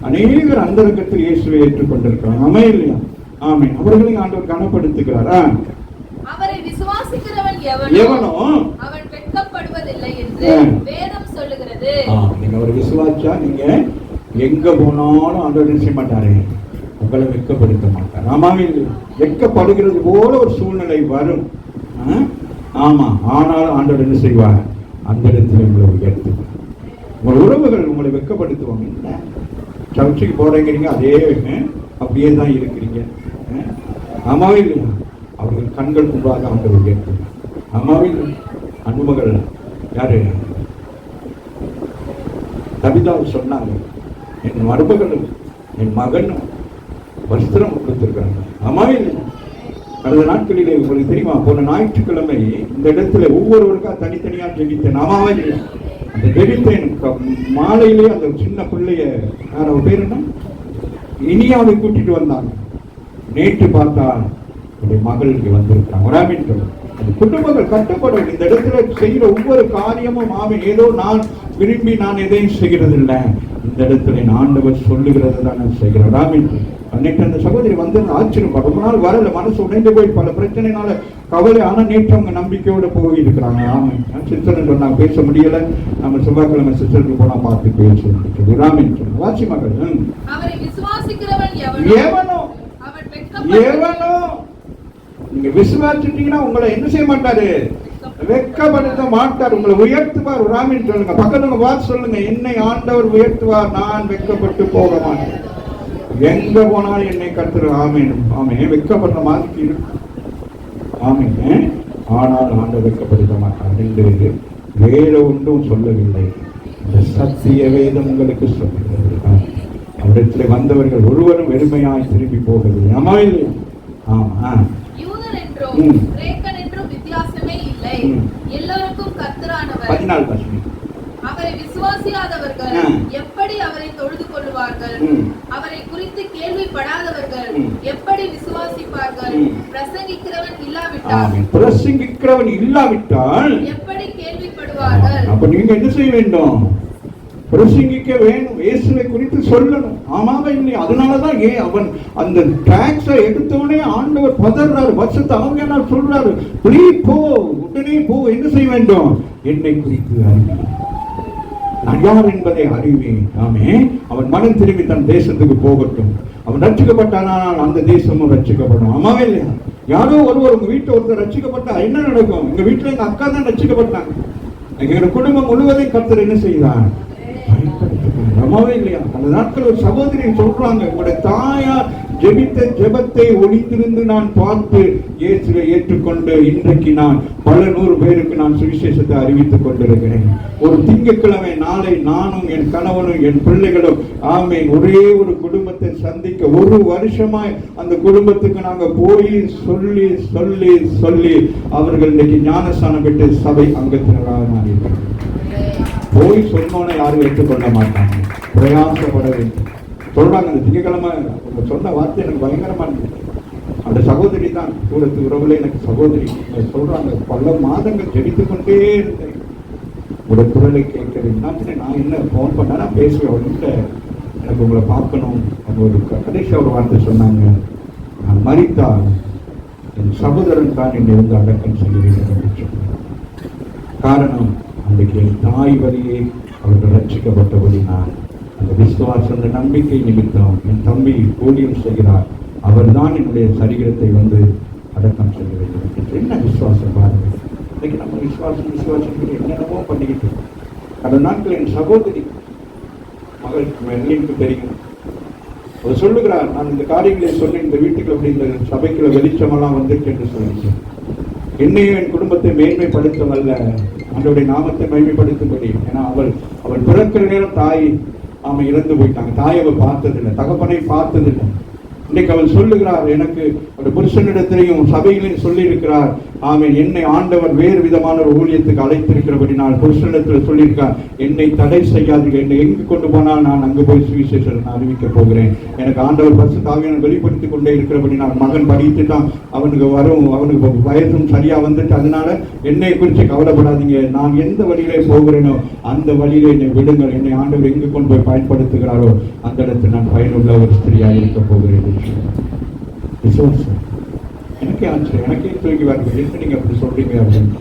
அநேகர் அந்தரங்கத்தில் இயேசுவை ஏற்றுக்கொண்டிருக்காங்க. ஆமே இல்லையா? அவர்களையும் ஆண்டவர் கனப்படுத்துகிறார். அவரை விசுவாசிக்கிறவன் எவனோ அவன் வெட்கப்படுவதில்லை என்று வேதம் சொல்லுகிறது. நீங்க அவரை விசுவாசிச்சா நீங்க எங்க போனாலும் ஆண்டவர் செய்ய மாட்டாரு, உங்களை வெட்கப்படுத்த மாட்டார். ஆமாவே வெட்கப்படுகிறது போல ஒரு சூழ்நிலை வரும். ஆனாலும் ஆண்டவர் என்ன செய்வார்? அந்த இடத்துல உங்களை உயர்த்துவார். உங்கள் உறவுகள் உங்களை வெட்கப்படுத்துவாங்க. சர்ச்சைக்கு போறீங்க, அதே அப்படியே தான் இருக்கிறீங்க. ஆமாவே இல்லையா? அவர்கள் கண்கள் முன்பாக ஆண்டவர் உயர்த்துவார். ஆமாவே இல்லை? அன்புமகள் யாரு? கவிதாவை சொன்னாங்க, என் மருமகனும் என் மகனும் வஸ்திரம் கொடுத்திருக்காங்க. ஆமா இல்லை? கடந்த நாட்களிலே உங்களுக்கு தெரியுமா, போன ஞாயிற்றுக்கிழமை இந்த இடத்துல ஒவ்வொருவருக்கா தனித்தனியா ஜெபித்தேன். ஆமாவா இல்லையா? அந்த ஜெபித்தேன் மாலையிலே அந்த சின்ன பிள்ளைய, அவர் பேர் என்ன, இனியாவை கூட்டிட்டு வந்தாங்க. நேற்று பார்த்தா என்னுடைய மகளுக்கு வந்திருக்காங்க. அந்த குடும்பங்கள் கட்டப்படும். இந்த இடத்துல செய்கிற ஒவ்வொரு காரியமும் ஏதோ நான் விரும்பி நான் எதையும் செய்கிறது இல்லை. இந்த இடத்துல ஆண்டவர் சொல்லுகிறது தான் நான் செய்கிறேன். நேற்று அந்த சகோதரி வந்து ஆச்சரியம், ரொம்ப நாள் வரல, மனசு உடைந்து போய் பல பிரச்சனைனால கவலை. ஆனா நேற்று அவங்க நம்பிக்கையோட போய் இருக்கிறாங்க. ஆமாம், சிஸ்டர் சொன்னாங்க பேச முடியல, நம்ம செவ்வாய்க்கிழமை சிஸ்டருக்கு போனா பார்த்து பேச ராமின் சொன்ன வாசி மகள். எவனோ நீங்க விசுவாசிட்டீங்கன்னா உங்களை என்ன செய்ய மாட்டாரு, வெட்கப்படுத்த மாட்டார், உங்களை உயர்த்துவார். ராமின் சொல்லுங்க, பக்கத்துல பார்த்து சொல்லுங்க, என்னை ஆண்டவர் உயர்த்துவார், நான் வெட்கப்பட்டு போக மாட்டேன். எங்க போனாலும் என்னை கர்த்தர் ஆமீன் ஆமே வெட்கப்படுற மாதிரி இருக்கும். ஆமீன். ஆனால் ஆண்டவர் வெட்கப்படுத்த மாட்டார் என்று வேற ஒன்றும் சொல்லவில்லை. இந்த சத்திய வேதம் உங்களுக்கு சொல்லுகிறது. அவரிடத்தில் வந்தவர்கள் ஒருவரும் வெறுமையாய் திரும்பி போகவில்லை. ஆமா இல்லையா? ஆமா. வித்தியாசமே இல்லை, எல்லோருக்கும் கர்த்தரானவர். 14 வசனம். அவரை விசுவாசியாதவர்கள் எப்படி அவரை தொழுது கொள்வார்கள்? அவரை குறித்து கேள்விப்படாதவர்கள் எப்படி விசுவாசிப்பார்கள்? பிரசங்கிக்கிறவன் இல்லாவிட்டால் எப்படி கேள்விப்படுவார்கள்? அப்ப நீங்க என்ன செய்ய வேண்டும்? பிரசங்கிக்க வேணும், இயேசுவை குறித்து சொல்லணும். ஆமாவா இல்லையா? அதனாலதான் அவன் அந்த டாக்ஸை எடுத்தவனே ஆண்டவர் பதறாரு, வருஷத்தை அவங்க சொல்றாரு, போ உடனே போ, என்ன செய்ய வேண்டும்? என்னை குறித்து அறிவி, நான் யார் என்பதை அறிவேன். ஆமே. அவன் மனம் திரும்பி தன் தேசத்துக்கு போகட்டும். அவன் ரட்சிக்கப்பட்டானால் அந்த தேசமும் ரட்சிக்கப்படும். ஆமாவே இல்லையா? யாரோ ஒருவர் உங்க வீட்டுல ஒருத்தர் ரட்சிக்கப்பட்டா என்ன நடக்கும்? எங்க வீட்டுல எங்க அக்கா தான் ரட்சிக்கப்பட்டாங்க. எங்க குடும்பம் முழுவதையும் கர்த்தர் என்ன செய்தான்? ஆமாவே இல்லையா? அந்த நாட்கள் ஒரு சகோதரி சொல்றாங்க, உங்களுடைய தாயார் ஜெபித்த ஜெபத்தை ஒளிந்திருந்து நான் பார்த்து இயேசுவை ஏற்றுக்கொண்டு இன்றைக்கு நான் பல 100 பேருக்கு நான் சுவிசேஷத்தை அறிவித்துக் கொண்டிருக்கிறேன். ஒரு திங்கட்கிழமை நாளை நானும் என் கணவனும் என் பிள்ளைகளும் ஆமேன் ஒரே ஒரு குடும்பத்தை சந்திக்க 1 வருஷமாய் அந்த குடும்பத்துக்கு நாங்க போய் சொல்லி சொல்லி சொல்லி அவர்கள் இன்னைக்கு ஞானஸ்தானம் பெற்று சபை அங்கத்தினராக மாறியிருக்கிறார்கள். போய் சொன்னோன்னு யாரும் ஏற்றுக்கொள்ள மாட்டாங்க, பிரயாசப்பட வேண்டும் சொல்றாங்க. அந்த திங்கக்கிழமை சொன்ன வார்த்தை எனக்கு பயங்கரமா இருந்தது. அந்த சகோதரி தான் தூரத்து உறவுல எனக்கு சகோதரி சொல்றாங்க, பல மாதங்கள் ஜெபித்துக் கொண்டே இருந்தேன், உங்களோட குரலை கேட்கிறேன். நான் என்ன போன் பண்ணா பேசுவேன், அவர்கிட்ட எனக்கு உங்களை பார்க்கணும். அவங்க ஒரு கடைசி ஒரு வார்த்தை சொன்னாங்க, நான் மரித்தால் என் சகோதரன் தான் என்னை வந்து அடக்கம் செய்கிறேன் அப்படின்னு சொன்னாங்க. காரணம், அன்றைக்கு என் தாய் வழியே அவர்கள் ரட்சிக்கப்பட்டபடி நான் அந்த விசுவாசம், அந்த நம்பிக்கை நிமித்தம் என் தம்பி ஊழியம் செய்கிறார், அவர் தான் என்னுடைய சரீரத்தை வந்து அடக்கம் செய்ய வேண்டும். என்ன விசுவாசம் பாருங்க. இன்னைக்கு நம்ம விசுவாசம் என்னென்னமோ பண்ணிக்கிட்டு இருக்கோம். அந்த நாட்கள் என் சகோதரி மகளுக்கு வெள்ளிக்கு தெரியும், அவர் சொல்லுகிறார், நான் இந்த காரியங்களை சொல்லி இந்த வீட்டுக்கு அப்படி இந்த சபைக்குள்ள வெளிச்சமெல்லாம் வந்துட்டு என்று சொல்லிச்சு. என்னையும் என் குடும்பத்தை மேன்மைப்படுத்தவல்ல, அவனுடைய நாமத்தை மேன்மைப்படுத்தும்படி. ஏன்னா அவள் பிறக்கிற நேரம் தாய் இறந்து போயிட்டாங்க. தாய் அவள் பார்த்ததில்லை, தகப்பனை பார்த்ததில்லை. இன்னைக்கு அவள் சொல்லுகிறார், எனக்கு ஒரு புருஷனிடத்திலையும் சபையிலையும் சொல்லி இருக்கிறார், என்னை ஆண்டவர் வேறு விதமான ஒரு ஊழியத்துக்கு அழைத்திருக்கிறபடி நான் புருஷனிடத்தில் சொல்லியிருக்கார், என்னை தடை செய்யாதீர்கள், என்னை எங்கு கொண்டு போனால் நான் அங்கு போய் சுவிசேஷம் அறிவிக்க போகிறேன். எனக்கு ஆண்டவர் பரிசுத்த ஆவியை வெளிப்படுத்தி கொண்டே இருக்கிறபடி நான் மகன் படித்துட்டான், அவனுக்கு வயசும் சரியா வந்துட்டு, அதனால என்னை குறித்து கவலைப்படாதீங்க, நான் எந்த வழியிலே போகிறேனோ அந்த வழியிலே என்னை விடுங்கள், என்னை ஆண்டவர் எங்கு கொண்டு போய் பயன்படுத்துகிறாரோ அந்த இடத்தில் நான் பயனுள்ள ஒரு ஸ்திரியாக இருக்க போகிறேன். விசுவாசம் எனக்கே ஆச்சரியம், எனக்கே தூக்கி வாருங்கள், என்ன நீங்க அப்படி சொல்றீங்க அப்படின்னு.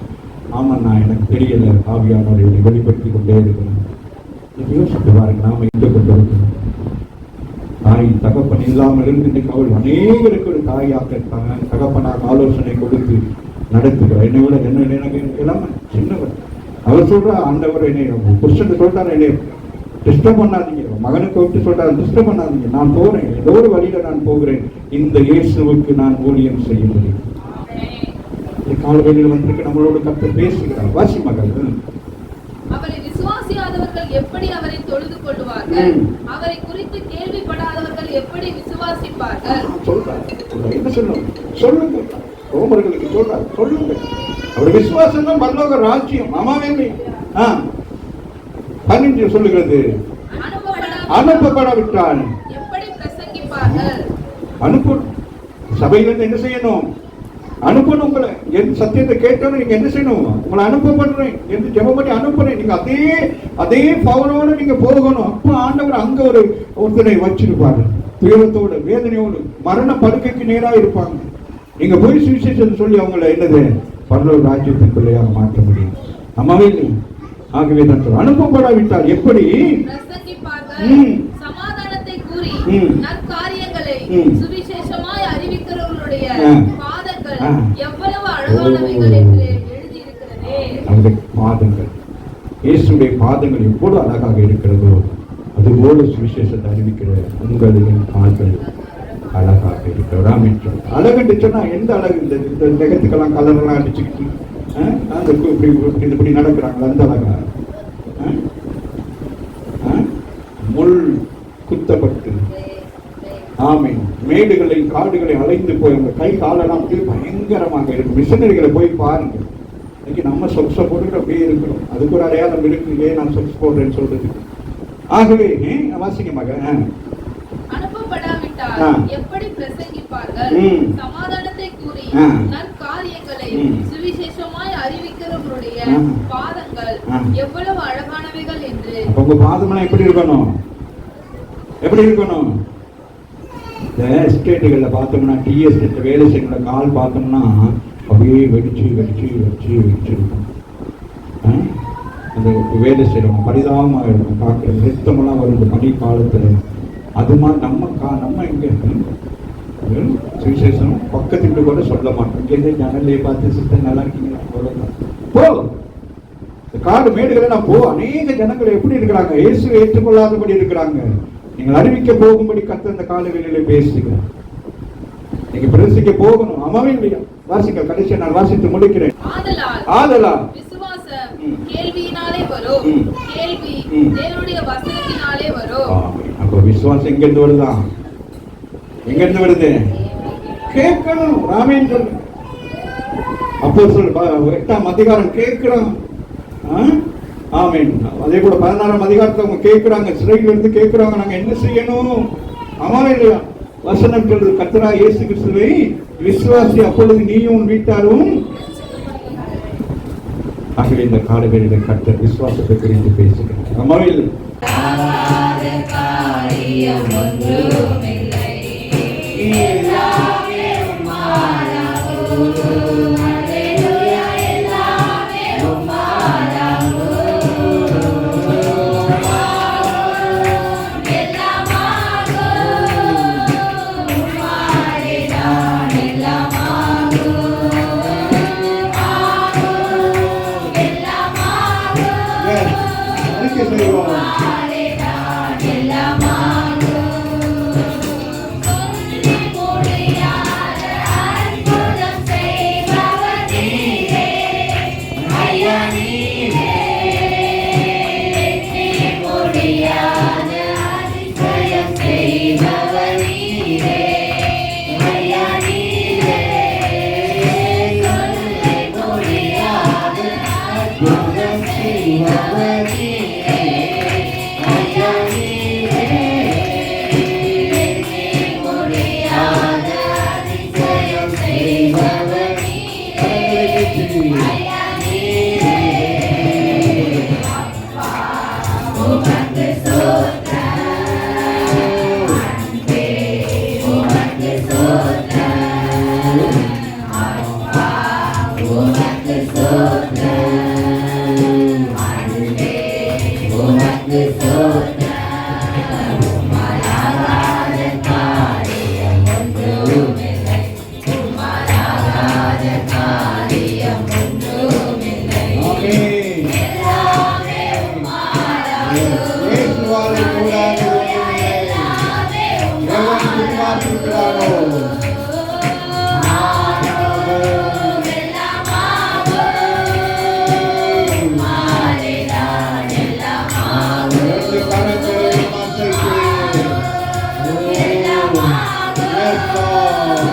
ஆமாண்ணா, எனக்கு தெரியல, ஆவியானவரை வெளிப்படுத்தி கொண்டே இருக்கிறேன். யோசித்து பாருங்க, நாம இன்று கொண்டு இருக்கணும். தாய் தகப்பன் இல்லாமல் இருந்து இன்னைக்கு அவள் அநேகருக்கு ஒரு தாயாக தகப்பனாக ஆலோசனை கொடுத்து நடத்துகிறார். என்னை விட எனக்கு இல்லாம சின்னவர். அவர் சொல்றா, ஆண்டவர் என்னை புருஷன் சொல்றாரு, என்னை டிஸ்டர்ப் பண்ணாதீங்க, மகனுக்கு விட்டு சொல்றாரு, டிஸ்டர்ப் பண்ணாதீங்க, நான் போறேன், ஏதோ ஒரு வழியில நான் போகிறேன், இந்த இயேசுவுக்கு நான் ஊழியம் செய்ய முடியும். காலவெளியில் வந்திருக்கு, நம்மளோட கர்த்தர் பேசுகிறார். வாசி மகள், அவரை விசுவாசியாதவர்கள் எப்படி அவரை தொழுது கொள்வார்கள்? ம். அவரை குறித்து கேள்விப்படாதவர்கள் எப்படி விசுவாசிப்பார்கள்? சொல்றாரு. என்ன சொல்லணும்? சொல்லுங்க. ரோமர்களுக்கு சொல்றாரு, சொல்லுங்க. அவர் விசுவாசம் தான் பரலோக ராஜ்யம். ஆமாவே இல்லையா? 15 சொல்லுகிறது, அனுப்பப்படாவிட்டால் எப்படி பிரசங்கிப்பார்கள்? அனுப்பு. சபையிலிருந்து என்ன செய்யணும்? அனுப்பணும். உங்களை என் சத்தியத்தை கேட்டோன்னு நீங்க என்ன செய்யணும்? உங்களை அனுப்ப பண்றேன் என்று ஜெபம் பண்ணி அனுப்புறேன். நீங்க அதே பவரோட நீங்க போகணும். அப்ப ஆண்டவர் அங்க ஒருத்தனை வச்சிருப்பாரு, துயரத்தோடு வேதனையோடு மரண படுக்கைக்கு நேராக இருப்பாங்க. நீங்க போய் சுவிசேஷம் சொல்லி அவங்களை என்னது பரலோக ராஜ்யத்தின் பிள்ளையாக மாற்ற முடியும். அம்மாவே இல்லை. ஆகவே தான் அனுப்பப்படாவிட்டால் எப்படி பிரசங்கிப்பார்கள்? சமாதானத்தை கூறி நற்காரியங்களை சுவிசேஷமாய் அறிவிக்கிறவர்களுடைய பாதங்கள் எவ்வளவு அழகானவைகள் என்று எழுதியிருக்கிறதே. அவருடைய பாதங்கள், இயேசுடைய பாதங்கள் எவ்வளவு அழகாக இருக்கிறதோ அதுபோல சுவிசேஷத்தை அறிவிக்கிற உங்களின் கால்கள் அழகாக இருக்கிறாம் என்றார். அழகு சொன்னா எந்த அழகு? இந்த நெகத்துக்கெல்லாம் கலரெல்லாம் அடிச்சுக்கிட்டு அந்த இப்படி நடக்கிறாங்களா? அந்த அழகா? முள் குத்தப்பட்டு ஆமீன் மேடுகளை காடுகளை அலைந்து போய் அந்த கை காலெல்லாம் அப்படியே பயங்கரமாக இருக்கும். மிஷனரிகளை போய் பாருங்க. இன்னைக்கு நம்ம சொக்ஸை போட்டுக்கிட்டு அப்படியே இருக்கிறோம். அதுக்கு ஒரு அடையாளம் இருக்கு. இல்லையே நான் சொக்ஸ் போடுறேன்னு சொல்றது. ஆகவே வாசிக்கமாக அனுப்பப்படாவிட்டால் எப்படி பிரசங்கிப்பார்கள்? சமாதானத்தை கூறி நற்காரியங்களை சுவிசேஷமாய் அறிவிக்கிறவருடைய பாதங்கள் எவ்வளவு அழகானவைகள் என்று. உங்க பாதம்லாம் எப்படி இருக்கணும்? எப்படி இருக்கணும்? இந்த எஸ்டேட்டுகள்ல பார்த்தோம்னா, டீ எஸ்டேட்ல வேலை செய்யற கால் பார்த்தோம்னா அப்படியே வெடிச்சு வெடிச்சு வெடிச்சு வெடிச்சிருக்கும். அந்த வேலை செய்யறவங்க பரிதாபமாக இருக்கும். பார்க்குற ரத்தமெல்லாம் வரும் இந்த பனி காலத்துல. அது மாதிரி நம்ம எங்க சுவிசேஷம் பக்கத்துக்கு கூட சொல்ல மாட்டோம். இங்கே ஜனலே பார்த்து சிஸ்டர் நல்லா இருக்கீங்களா அவ்வளோதான். போ காடு மேடுகளை நான் போ. அநேக ஜனங்கள் எப்படி இருக்கிறாங்க? இயேசுவை ஏற்றுக்கொள்ளாதபடி இருக்கிறாங்க. நீங்கள் அறிவிக்க போகும்படி கர்த்தர் இந்த கால வேளையில பேசுகிறார். நீங்க பிரசிக்க போகணும். அம்மாவே இல்லையா? வாசிக்க கடைசியா நான் வாசித்து முடிக்கிறேன். ஆதலால் விசுவாசம் கேள்வியினாலே வரும், கேள்வி தேவனுடைய வசனத்தினாலே வரும். அப்ப விசுவாசம் எங்க இருந்து வருதா? எங்க இருந்து வருது? கேட்கணும். ராமேன் சொல்லு. அப்போஸ்தலர் 8ஆம் அதிகாரம் கேட்கிறோம். ஆமீன். அதே கூட 16ஆம் அதிகாரத்தை அவங்க கேட்கிறாங்க. சிறையில இருந்து கேட்கிறாங்க, நாங்க என்ன செய்யணும்? ஆமாவே இல்லையா? வசனம் சொல்றது, கர்த்தராகிய இயேசு கிறிஸ்துவை விசுவாசி, அப்பொழுது நீயும் உன் வீட்டாரும். ஆகவே இந்த காலவேளையில கர்த்தர் விசுவாசத்தை குறித்து பேசுகிறார். ஆமாவே இல்லை?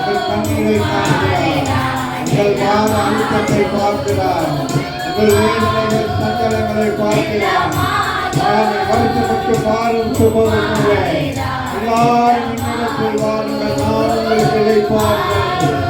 உங்கள் கண்ணீரை பார்க்கிறார், உங்கள் பார அழுத்தத்தை பார்க்கிறார், உங்கள் வேதனைகள் சஞ்சலங்களை பார்க்கிறார். வருத்தப்பட்டு பாரும் சுமருங்களே, எல்லாரும் என்னிடத்தில் வாருங்கள், நான் உங்களுக்கு இளைப்பாறுவேன்.